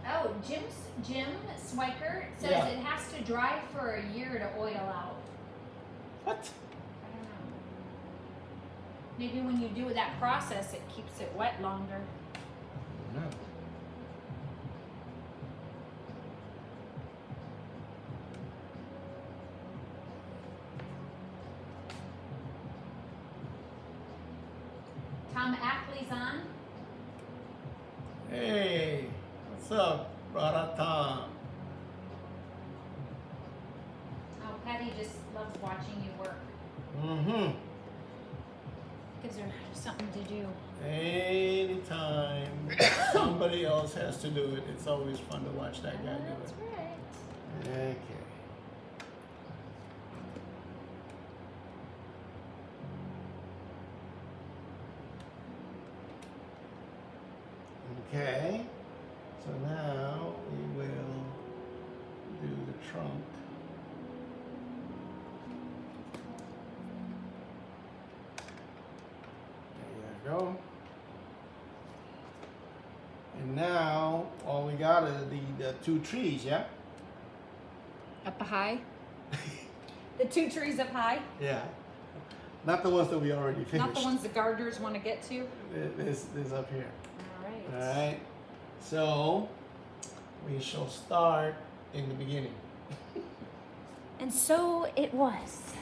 Oh, Jim Swiker says Yeah. it has to dry for a year to oil out. What? I don't know. Maybe when you do that process, it keeps it wet longer. No. Tom Ackley's on. Hey, what's up, brother Tom? Oh, Patty just loves watching you work. Mm-hmm. Gives her something to do. Anytime somebody else has to do it, it's always fun to watch that guy do That's it. right. Okay. Okay. So now we will do the trunk. There you go. And now all we got are the 2 trees, yeah? Up high. The 2 trees up high. Yeah. Not the ones that we already finished. Not the ones the gardeners want to get to. This up here. All right. All right. So we shall start in the beginning. And so it was.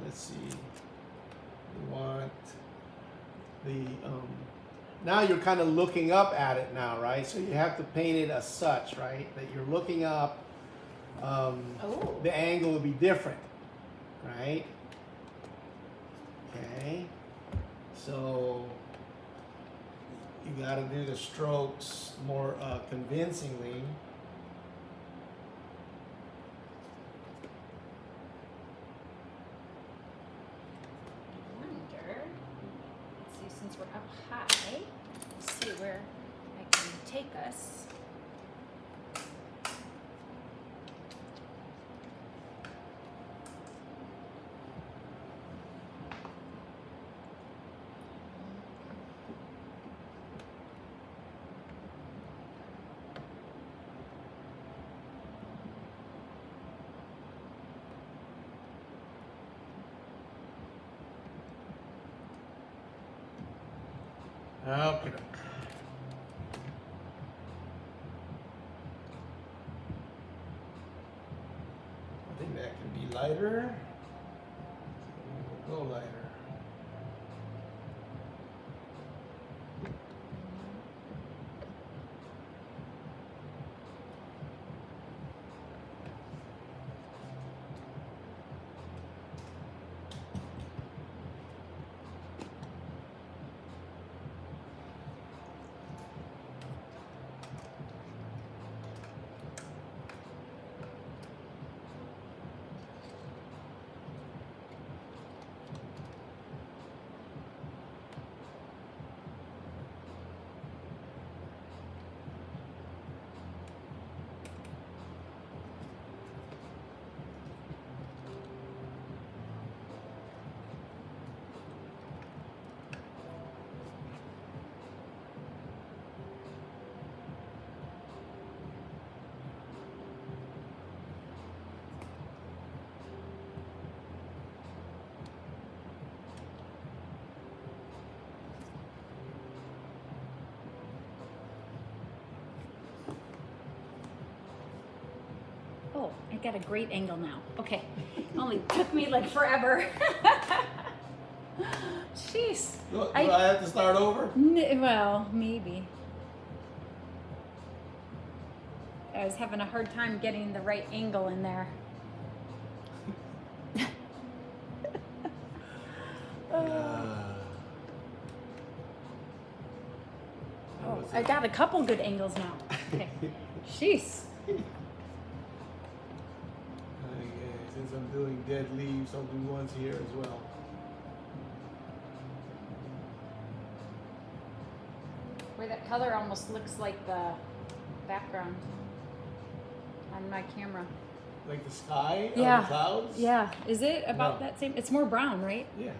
Let's see. We want the now you're kind of looking up at it now, right? So you have to paint it as such, right? That you're looking up. The angle will be different, right? Okay. So you got to do the strokes more convincingly. Wonder. Let's see, since we're up high, let's see where I can take us. Okay. I think that can be lighter. Go lighter. Oh, I got a great angle now. Okay. Only took me like forever. Jeez. Do I have to start over? Well, maybe. I was having a hard time getting the right angle in there. Oh, I got a couple good angles now. Okay. Jeez. Since I'm doing dead leaves, I'll do ones here as well. Where that color almost looks like the background on my camera. Like the sky? Yeah. Or the clouds? Yeah. Is it about No. that same? It's more brown, right? Yeah.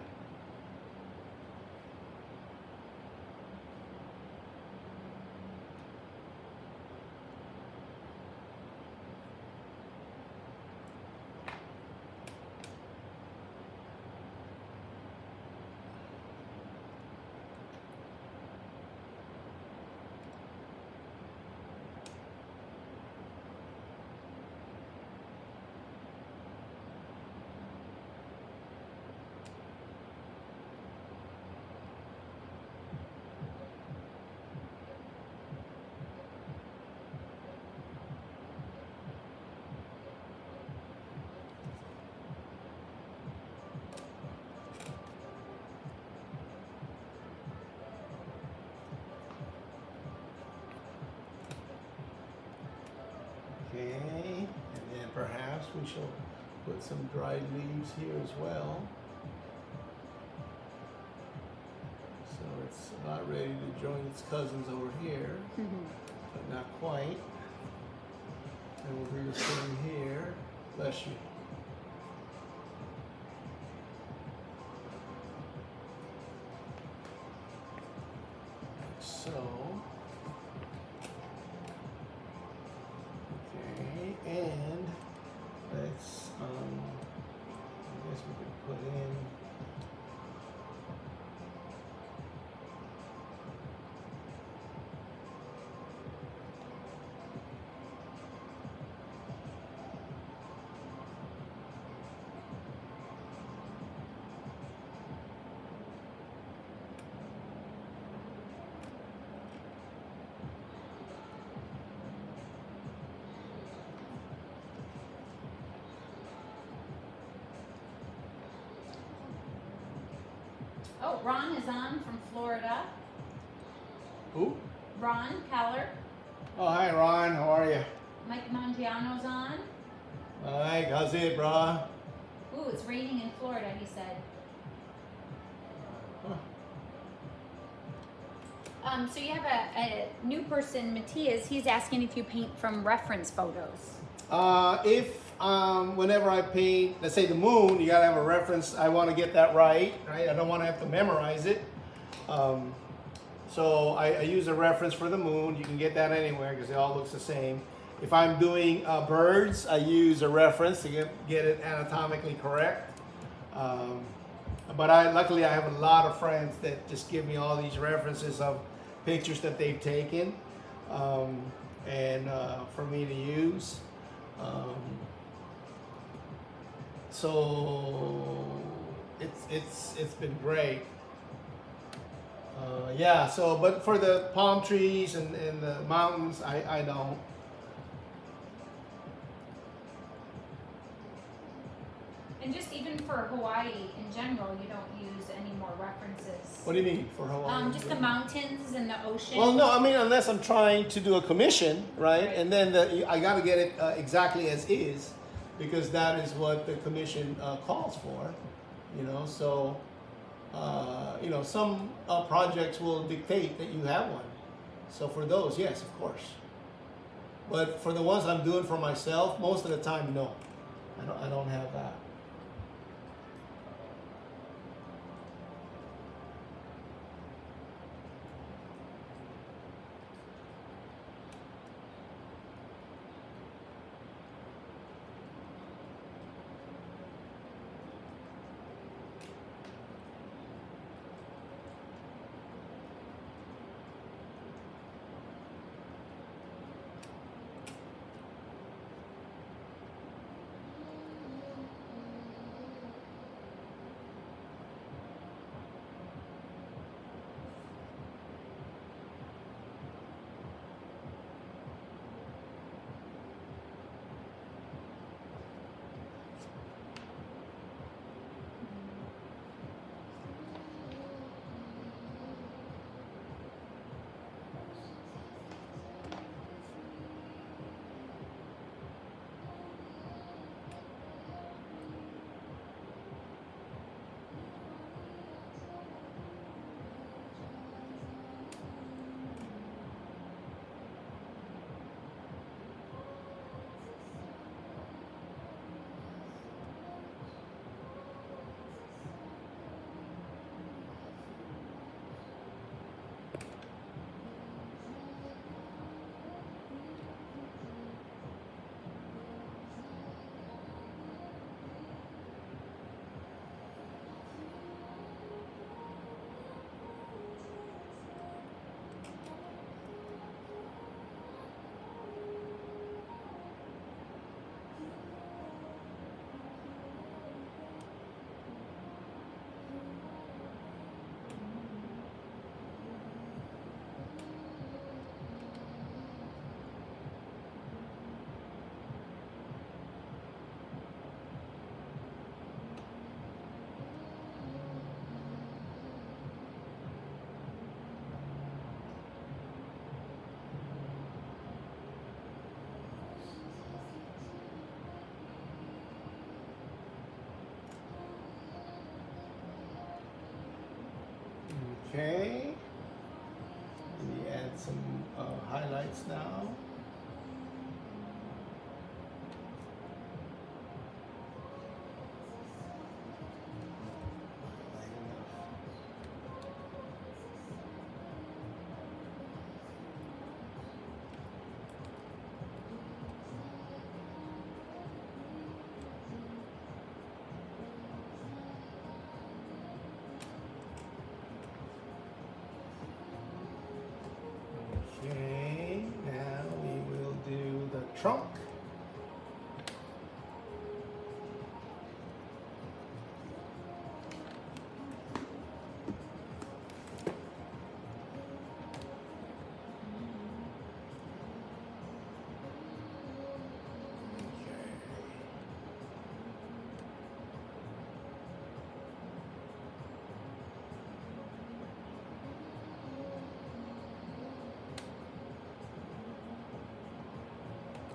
Okay, and then perhaps we shall put some dried leaves here as well. So it's about ready to join its cousins over here, but not quite. And we'll do the same here. Bless you. Like so. And let's, I guess we could put in Oh, Ron is on from Florida. who? Ron Keller. Oh, hi Ron, how are you? Mike Mangiano's on. Mike, how's it, brah? Ooh, it's raining in Florida, he said. So you have a new person, Matthias. He's asking if you paint from reference photos. Whenever I paint, let's say the moon, you gotta have a reference. I want to get that right? I don't want to have to memorize it. So I use a reference for the moon. You can get that anywhere because it all looks the same. If I'm doing birds, I use a reference to get it anatomically correct. But luckily I have a lot of friends that just give me all these references of pictures that they've taken and for me to use. So it's been great. Yeah. So, but for the palm trees and the mountains, I don't. And just even for Hawaii in general, you don't use any more references. What do you mean for Hawaii? Just the mountains and the ocean. Well, no, I mean unless I'm trying to do a commission, right? Right. And then I got to get it exactly as is, because that is what the commission calls for, you know. So, you know, some projects will dictate that you have one. So for those, yes, of course. But for the ones I'm doing for myself, most of the time, no, I don't have that. Okay. Let me add some highlights now. Okay, now we will do the trunk.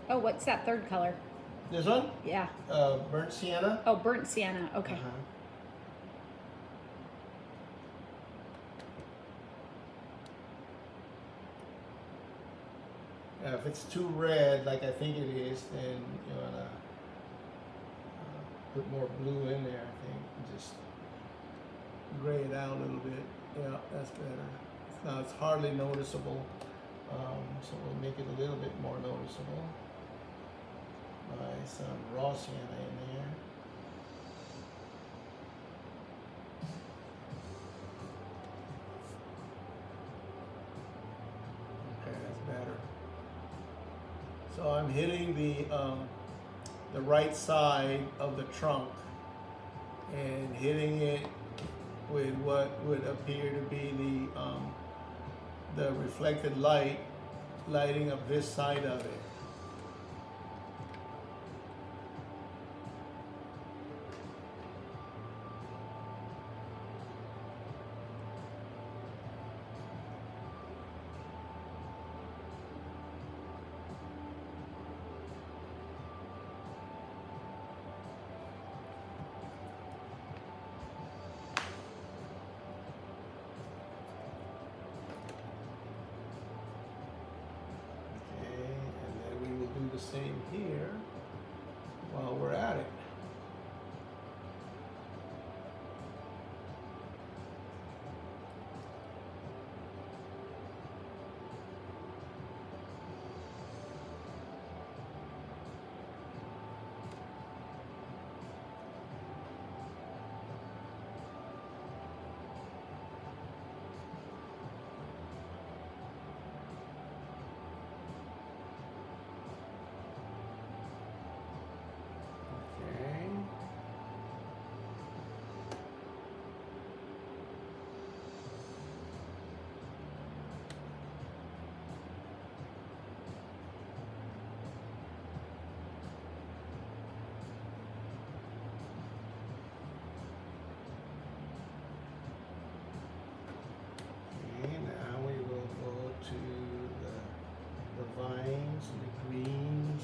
Oh, what's that third color? This one? Yeah. Burnt sienna. Oh, burnt sienna. Okay. Uh-huh. If it's too red, like I think it is, then you wanna put more blue in there. I think and just gray it out a little bit. Yeah, that's better. Now it's hardly noticeable, so we'll make it a little bit more noticeable by some raw sienna in there. Okay, that's better. So I'm hitting the right side of the trunk, and hitting it with what would appear to be the reflected light, lighting up this side of it. The same here while we're at it. Vines and the greens,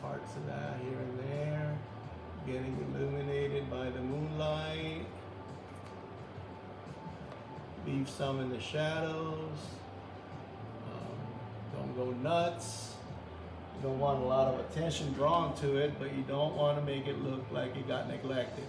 parts of that here and there, getting illuminated by the moonlight. Leave some in the shadows. Don't go nuts. You don't want a lot of attention drawn to it, but you don't want to make it look like it got neglected.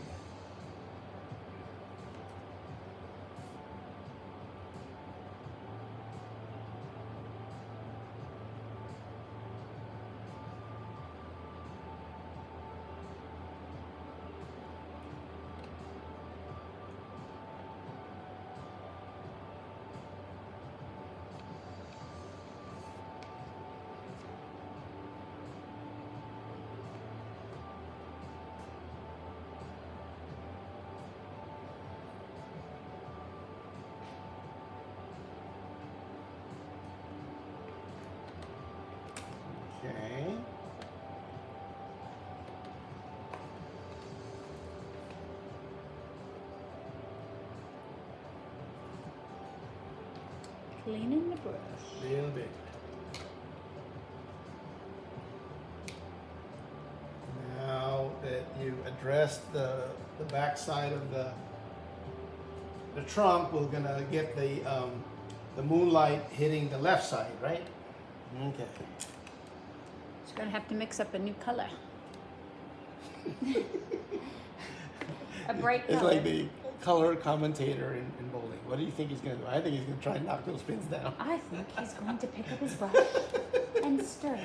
Okay. Cleaning the brush. A little bit. Now that you addressed the back side of the trunk, we're gonna get the moonlight hitting the left side, right? Okay. You're gonna have to mix up a new color. A bright color. It's like the color commentator in bowling. What do you think he's gonna do? I think he's gonna try and knock those pins down. I think he's going to pick up his brush and stir.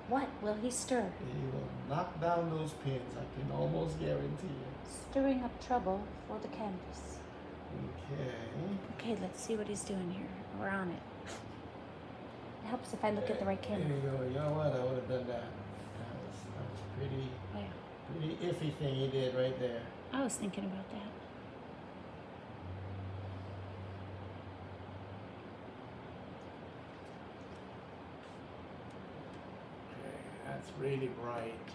What will he stir? He will knock down those pins, I can almost guarantee it. Stirring up trouble for the canvas. Okay. Okay, let's see what he's doing here. We're on it. It helps if I look at the right There camera. you go. You know what? I would have done that. That was pretty iffy thing he did right there. I was thinking about that. Okay, that's really bright.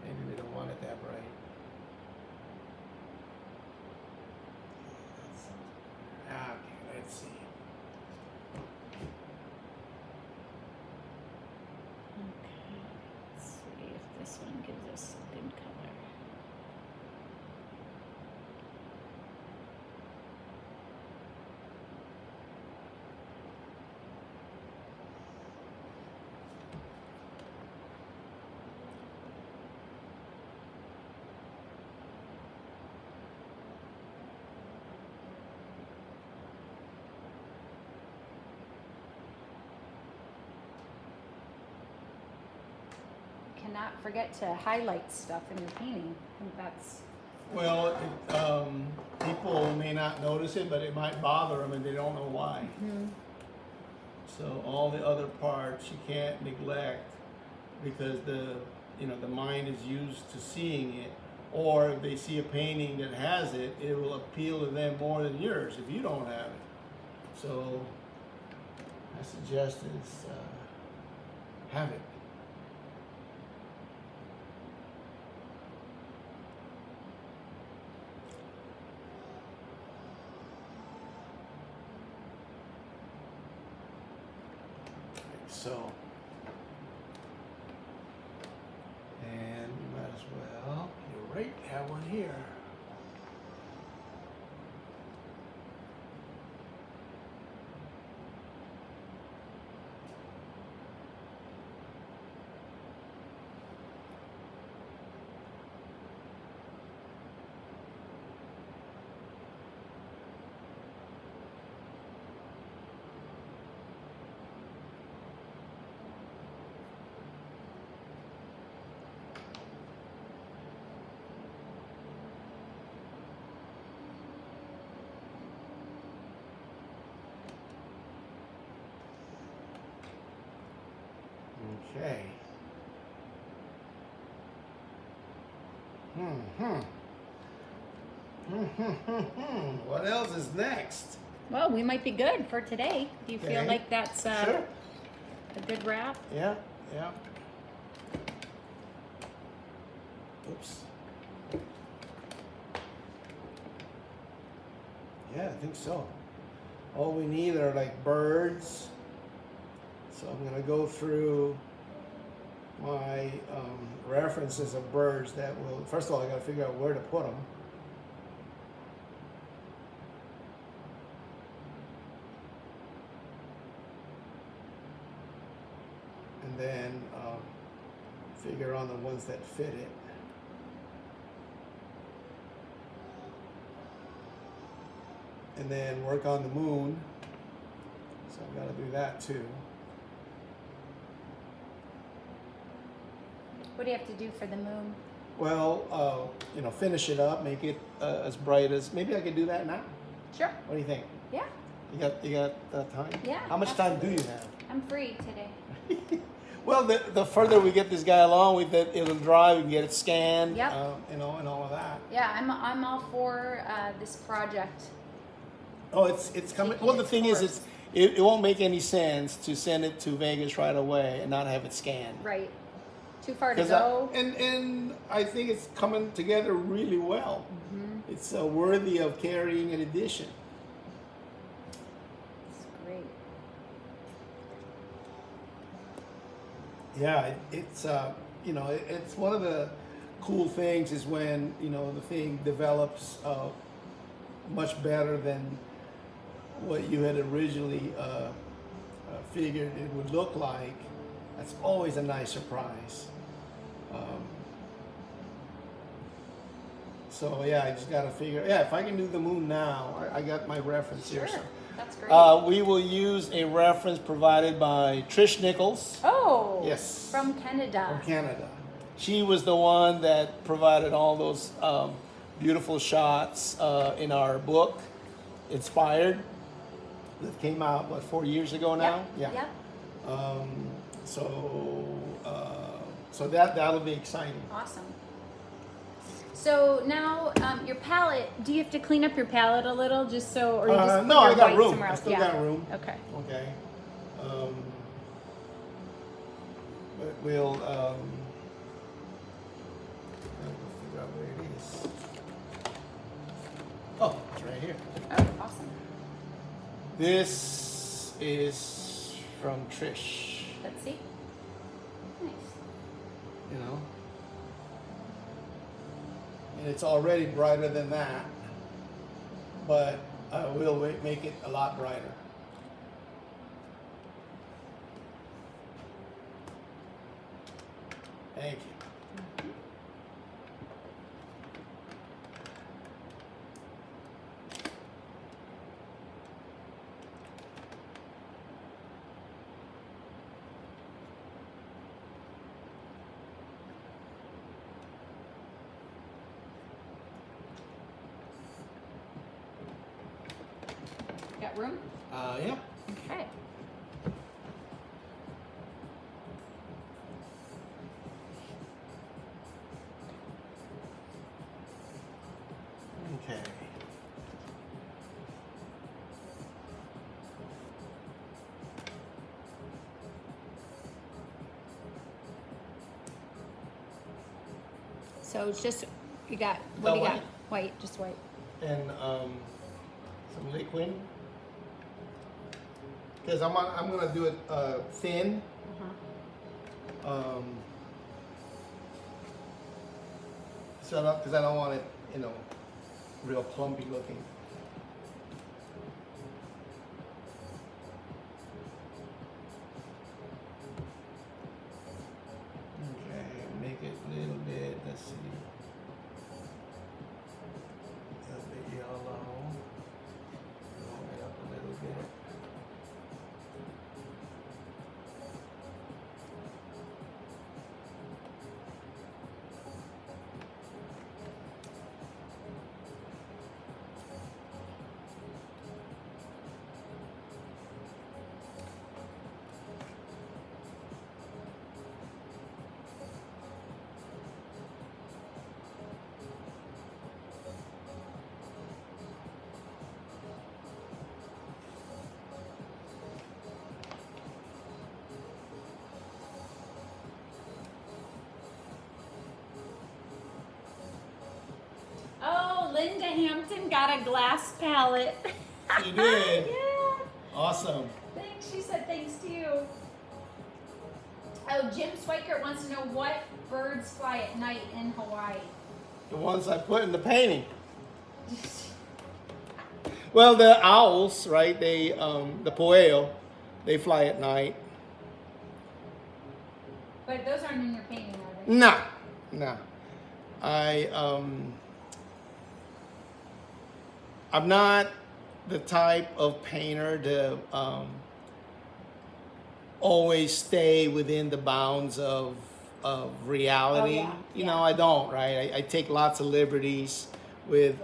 Maybe we don't want it that bright. Okay, let's see. Okay, let's see if this one gives us a good color. Cannot forget to highlight stuff in your painting. I think that's Well, people may not notice it, but it might bother them and they don't know why. So all the other parts you can't neglect because the the mind is used to seeing it, or if they see a painting that has it, it will appeal to them more than yours if you don't have it. So I suggest is have it. So, and you might as well, you're right, have one here. Okay. What else is next? Well, we might be good for today. Do you feel Okay. like that's Sure. a good wrap? Yeah, yeah. Oops. Yeah, I think so. All we need are like birds. So I'm going to go through my references of birds that will, first of all, I got to figure out where to put them. And then figure on the ones that fit it. And then work on the moon. So I've got to do that too. What do you have to do for the moon? Well, finish it up, make it as bright as, maybe I could do that now. Sure. What do you think? Yeah. You got time? Yeah, How much time do you have? I'm free today. Well, the further we get this guy along with it, it'll drive, we can get it scanned, Yep. and all of that. Yeah, I'm all for this project. Oh, it's coming. Taking Well, the its thing is, course. it won't make any sense to send it to Vegas right away and not have it scanned. Right. Too far to 'Cause go. and I think it's coming together really well. Mm-hmm. It's worthy of carrying an edition. It's great. Yeah, it's it's one of the cool things is when the thing develops much better than what you had originally figured it would look like. That's always a nice surprise. So yeah, I just got to figure. Yeah, if I can do the moon now, I got my reference Sure. here. So. That's great. We will use a reference provided by Trish Nichols Oh. yes. From Canada. from Canada. She was the one that provided all those beautiful shots in our book, Inspired, that came out, 4 years ago now? Yep. Yep. So that'll be exciting. Awesome. So now your palette. Do you have to clean up your palette a little, just so, or you just put No, your I got white room. somewhere I else? still Yeah. got room. Okay. Okay. But we'll figure out where it is. Oh, it's right here. Oh, awesome. This is from Trish. Let's see. Nice. And it's already brighter than that, but I will make it a lot brighter. Thank you. Got room? Yeah. Okay. So it's just, you got, what The do you got? white. White, just white. And some liquid. Because I'm gonna do it thin. So because I don't want it, real clumpy looking. Okay, make it a little bit. Let's see. A little bit yellow. Roll it up a little bit. Oh, Linda Hampton got a glass palette. You did. Yeah. Awesome. Thanks. She said thanks to you. Oh, Jim Swikert wants to know what birds fly at night in Hawaii. The ones I put in the painting. Well, the owls, right? They, the poeo, they fly at night. But those aren't in your painting, are they? No, no. I'm not the type of painter to always stay within the bounds of reality. Oh, yeah, You yeah. know, I don't, right? I take lots of liberties with,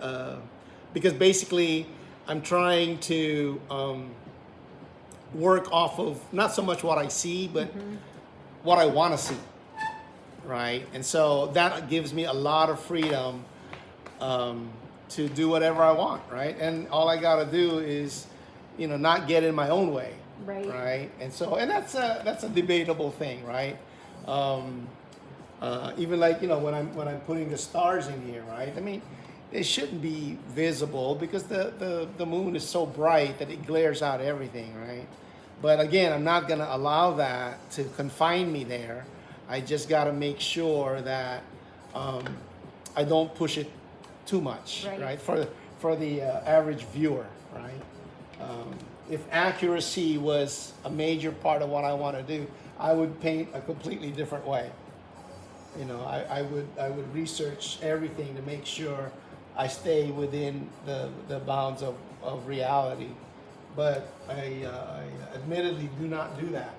because basically I'm trying to work off of not so much what I see, but what I want to see, right? And so that gives me a lot of freedom to do whatever I want, right? And all I got to do is, not get in my own way, Right. And so, and that's a debatable thing, right? Even like when I'm putting the stars in here, right? I mean, they shouldn't be visible because the moon is so bright that it glares out everything, right? But again, I'm not gonna allow that to confine me there. I just gotta make sure that I don't push it too much, right? For the average viewer, right? If accuracy was a major part of what I want to do, I would paint a completely different way. I would research everything to make sure I stay within the bounds of reality. But I admittedly do not do that.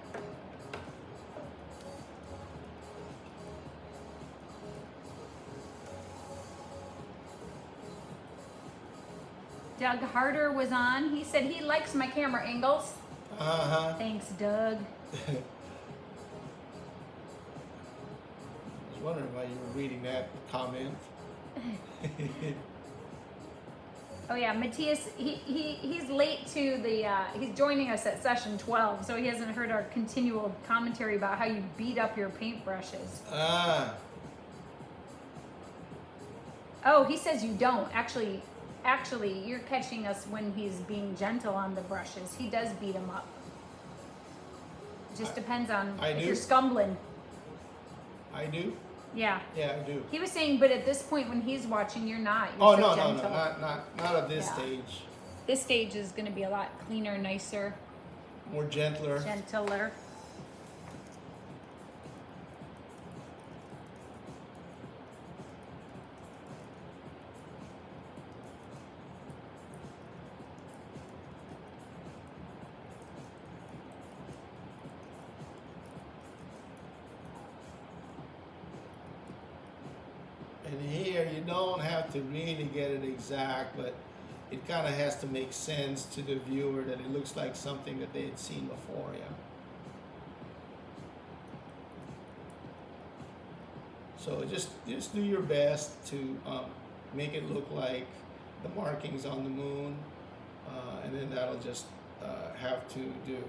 Doug Harder was on. He said he likes my camera angles. Uh-huh. Thanks, Doug. I was wondering why you were reading that comment. Oh yeah, Matthias, he's late to the, he's joining us at session 12, so he hasn't heard our continual commentary about how you beat up your paintbrushes. Ah. Oh, he says you don't. Actually, you're catching us when he's being gentle on the brushes. He does beat them up. Just depends on if you're scumbling. I do? Yeah. Yeah, I do. He was saying, but at this point when he's watching, you're not. You're Oh, so no, gentle. not at this stage. This stage is going to be a lot cleaner, nicer, More gentler. gentler. And here, you don't have to really get it exact, but it kind of has to make sense to the viewer that it looks like something that they had seen before, yeah. So just do your best to make it look like the markings on the moon, and then that'll just have to do.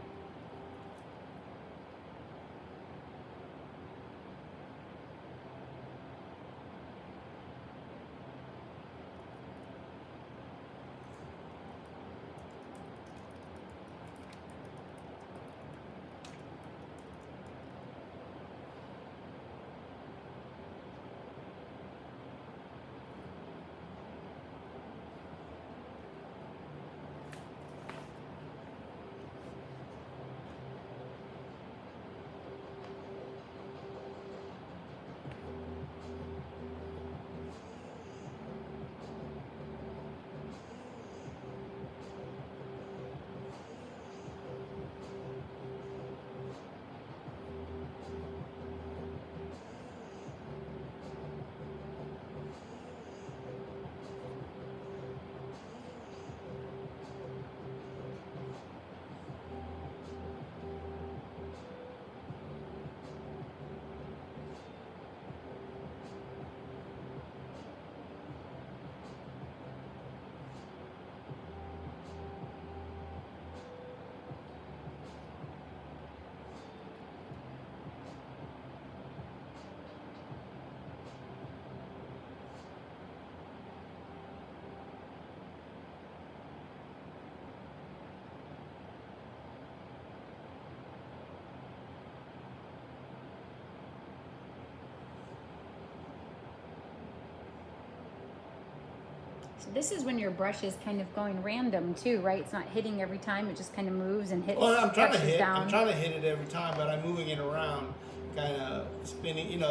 So this is when your brush is kind of going random too, right? It's not hitting every time; it just kind of moves and hits. Well, I'm trying to touches hit. down. I'm trying to hit it every time, but I'm moving it around, kind of spinning.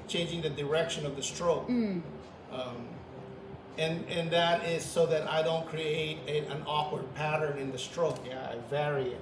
Changing the direction of the stroke. And that is so that I don't create an awkward pattern in the stroke. Yeah, I vary it.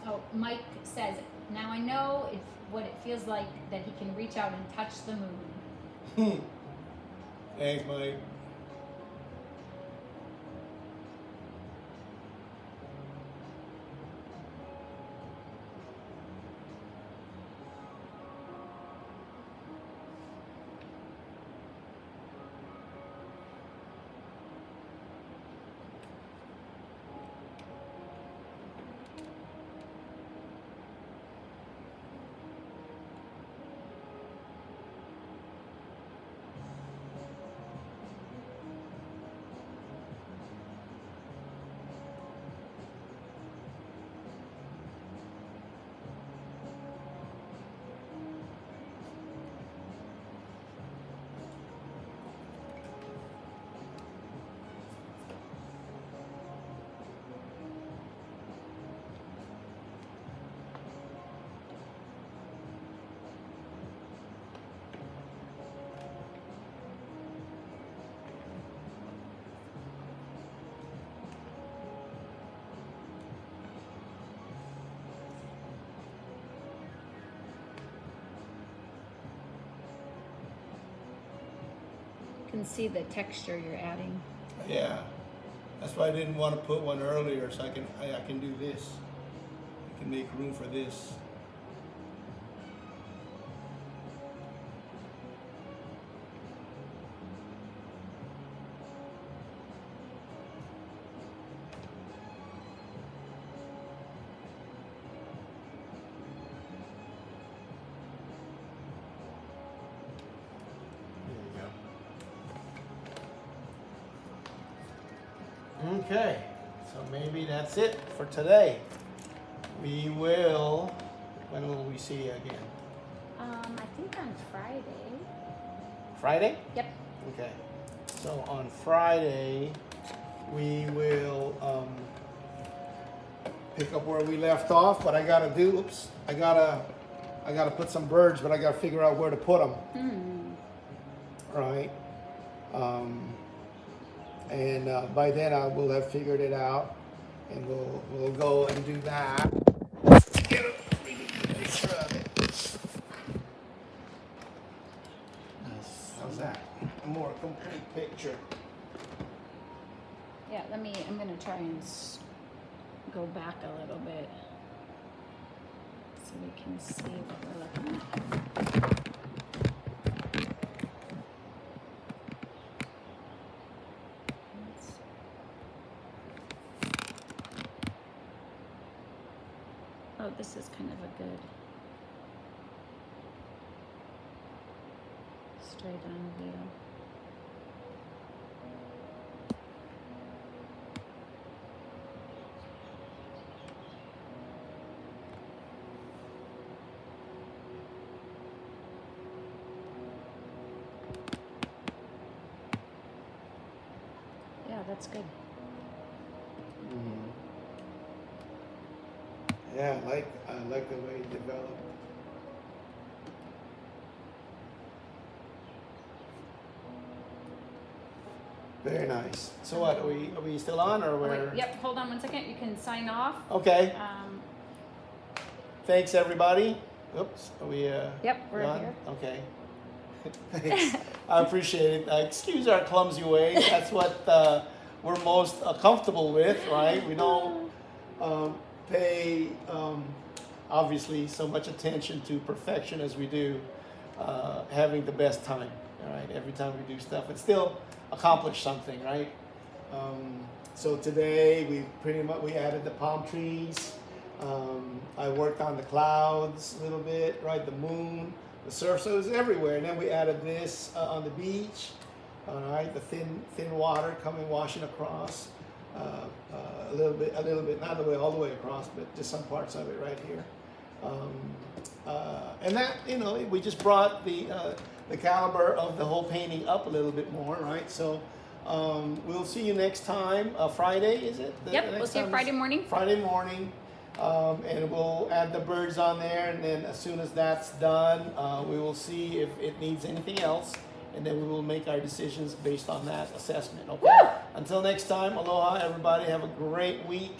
Oh, Mike says, now I know what it feels like that he can reach out and touch the moon. Thanks, Mike. You can see the texture you're adding. Yeah, that's why I didn't want to put one earlier, so I can do this. I can make room for this. Okay, so maybe that's it for today. We will, when will we see you again? I think on Friday. Friday? Yep. Okay, so on Friday, we will pick up where we left off. What I gotta do, I gotta put some birds, but I gotta figure out where to put them. Right? And by then I will have figured it out, and we'll go and do that. Get a really good picture of it. How's that? A more complete picture. Yeah, I'm gonna try and go back a little bit so we can see what we're looking at. Oh, this is kind of a good straight on view. Yeah, that's good. Yeah, I like the way it developed. Very nice. So what, are we still on, or Oh, we're? wait, yep, hold on one second. You can sign off. Okay. Thanks everybody. Oops, are we Yep, we're on? here. Okay. Thanks. I appreciate it. Excuse our clumsy ways. That's what we're most comfortable with, right? We don't pay obviously so much attention to perfection as we do having the best time. All right, every time we do stuff, and still accomplish something, right? So today we added the palm trees. I worked on the clouds a little bit, right? The moon, the surf, so it was everywhere. And then we added this on the beach, all right? The thin water coming washing across, a little bit, not all the way across, but just some parts of it right here. And that, we just brought the caliber of the whole painting up a little bit more, right? So we'll see you next time. Friday, is it? Yep, we'll see you Friday morning. Friday morning. And we'll add the birds on there, and then as soon as that's done, we will see if it needs anything else, and then we will make our decisions based on that assessment. Okay. Woo! Until next time, aloha, everybody. Have a great week.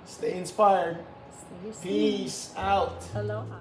Stay inspired. See you soon. Peace out. Aloha.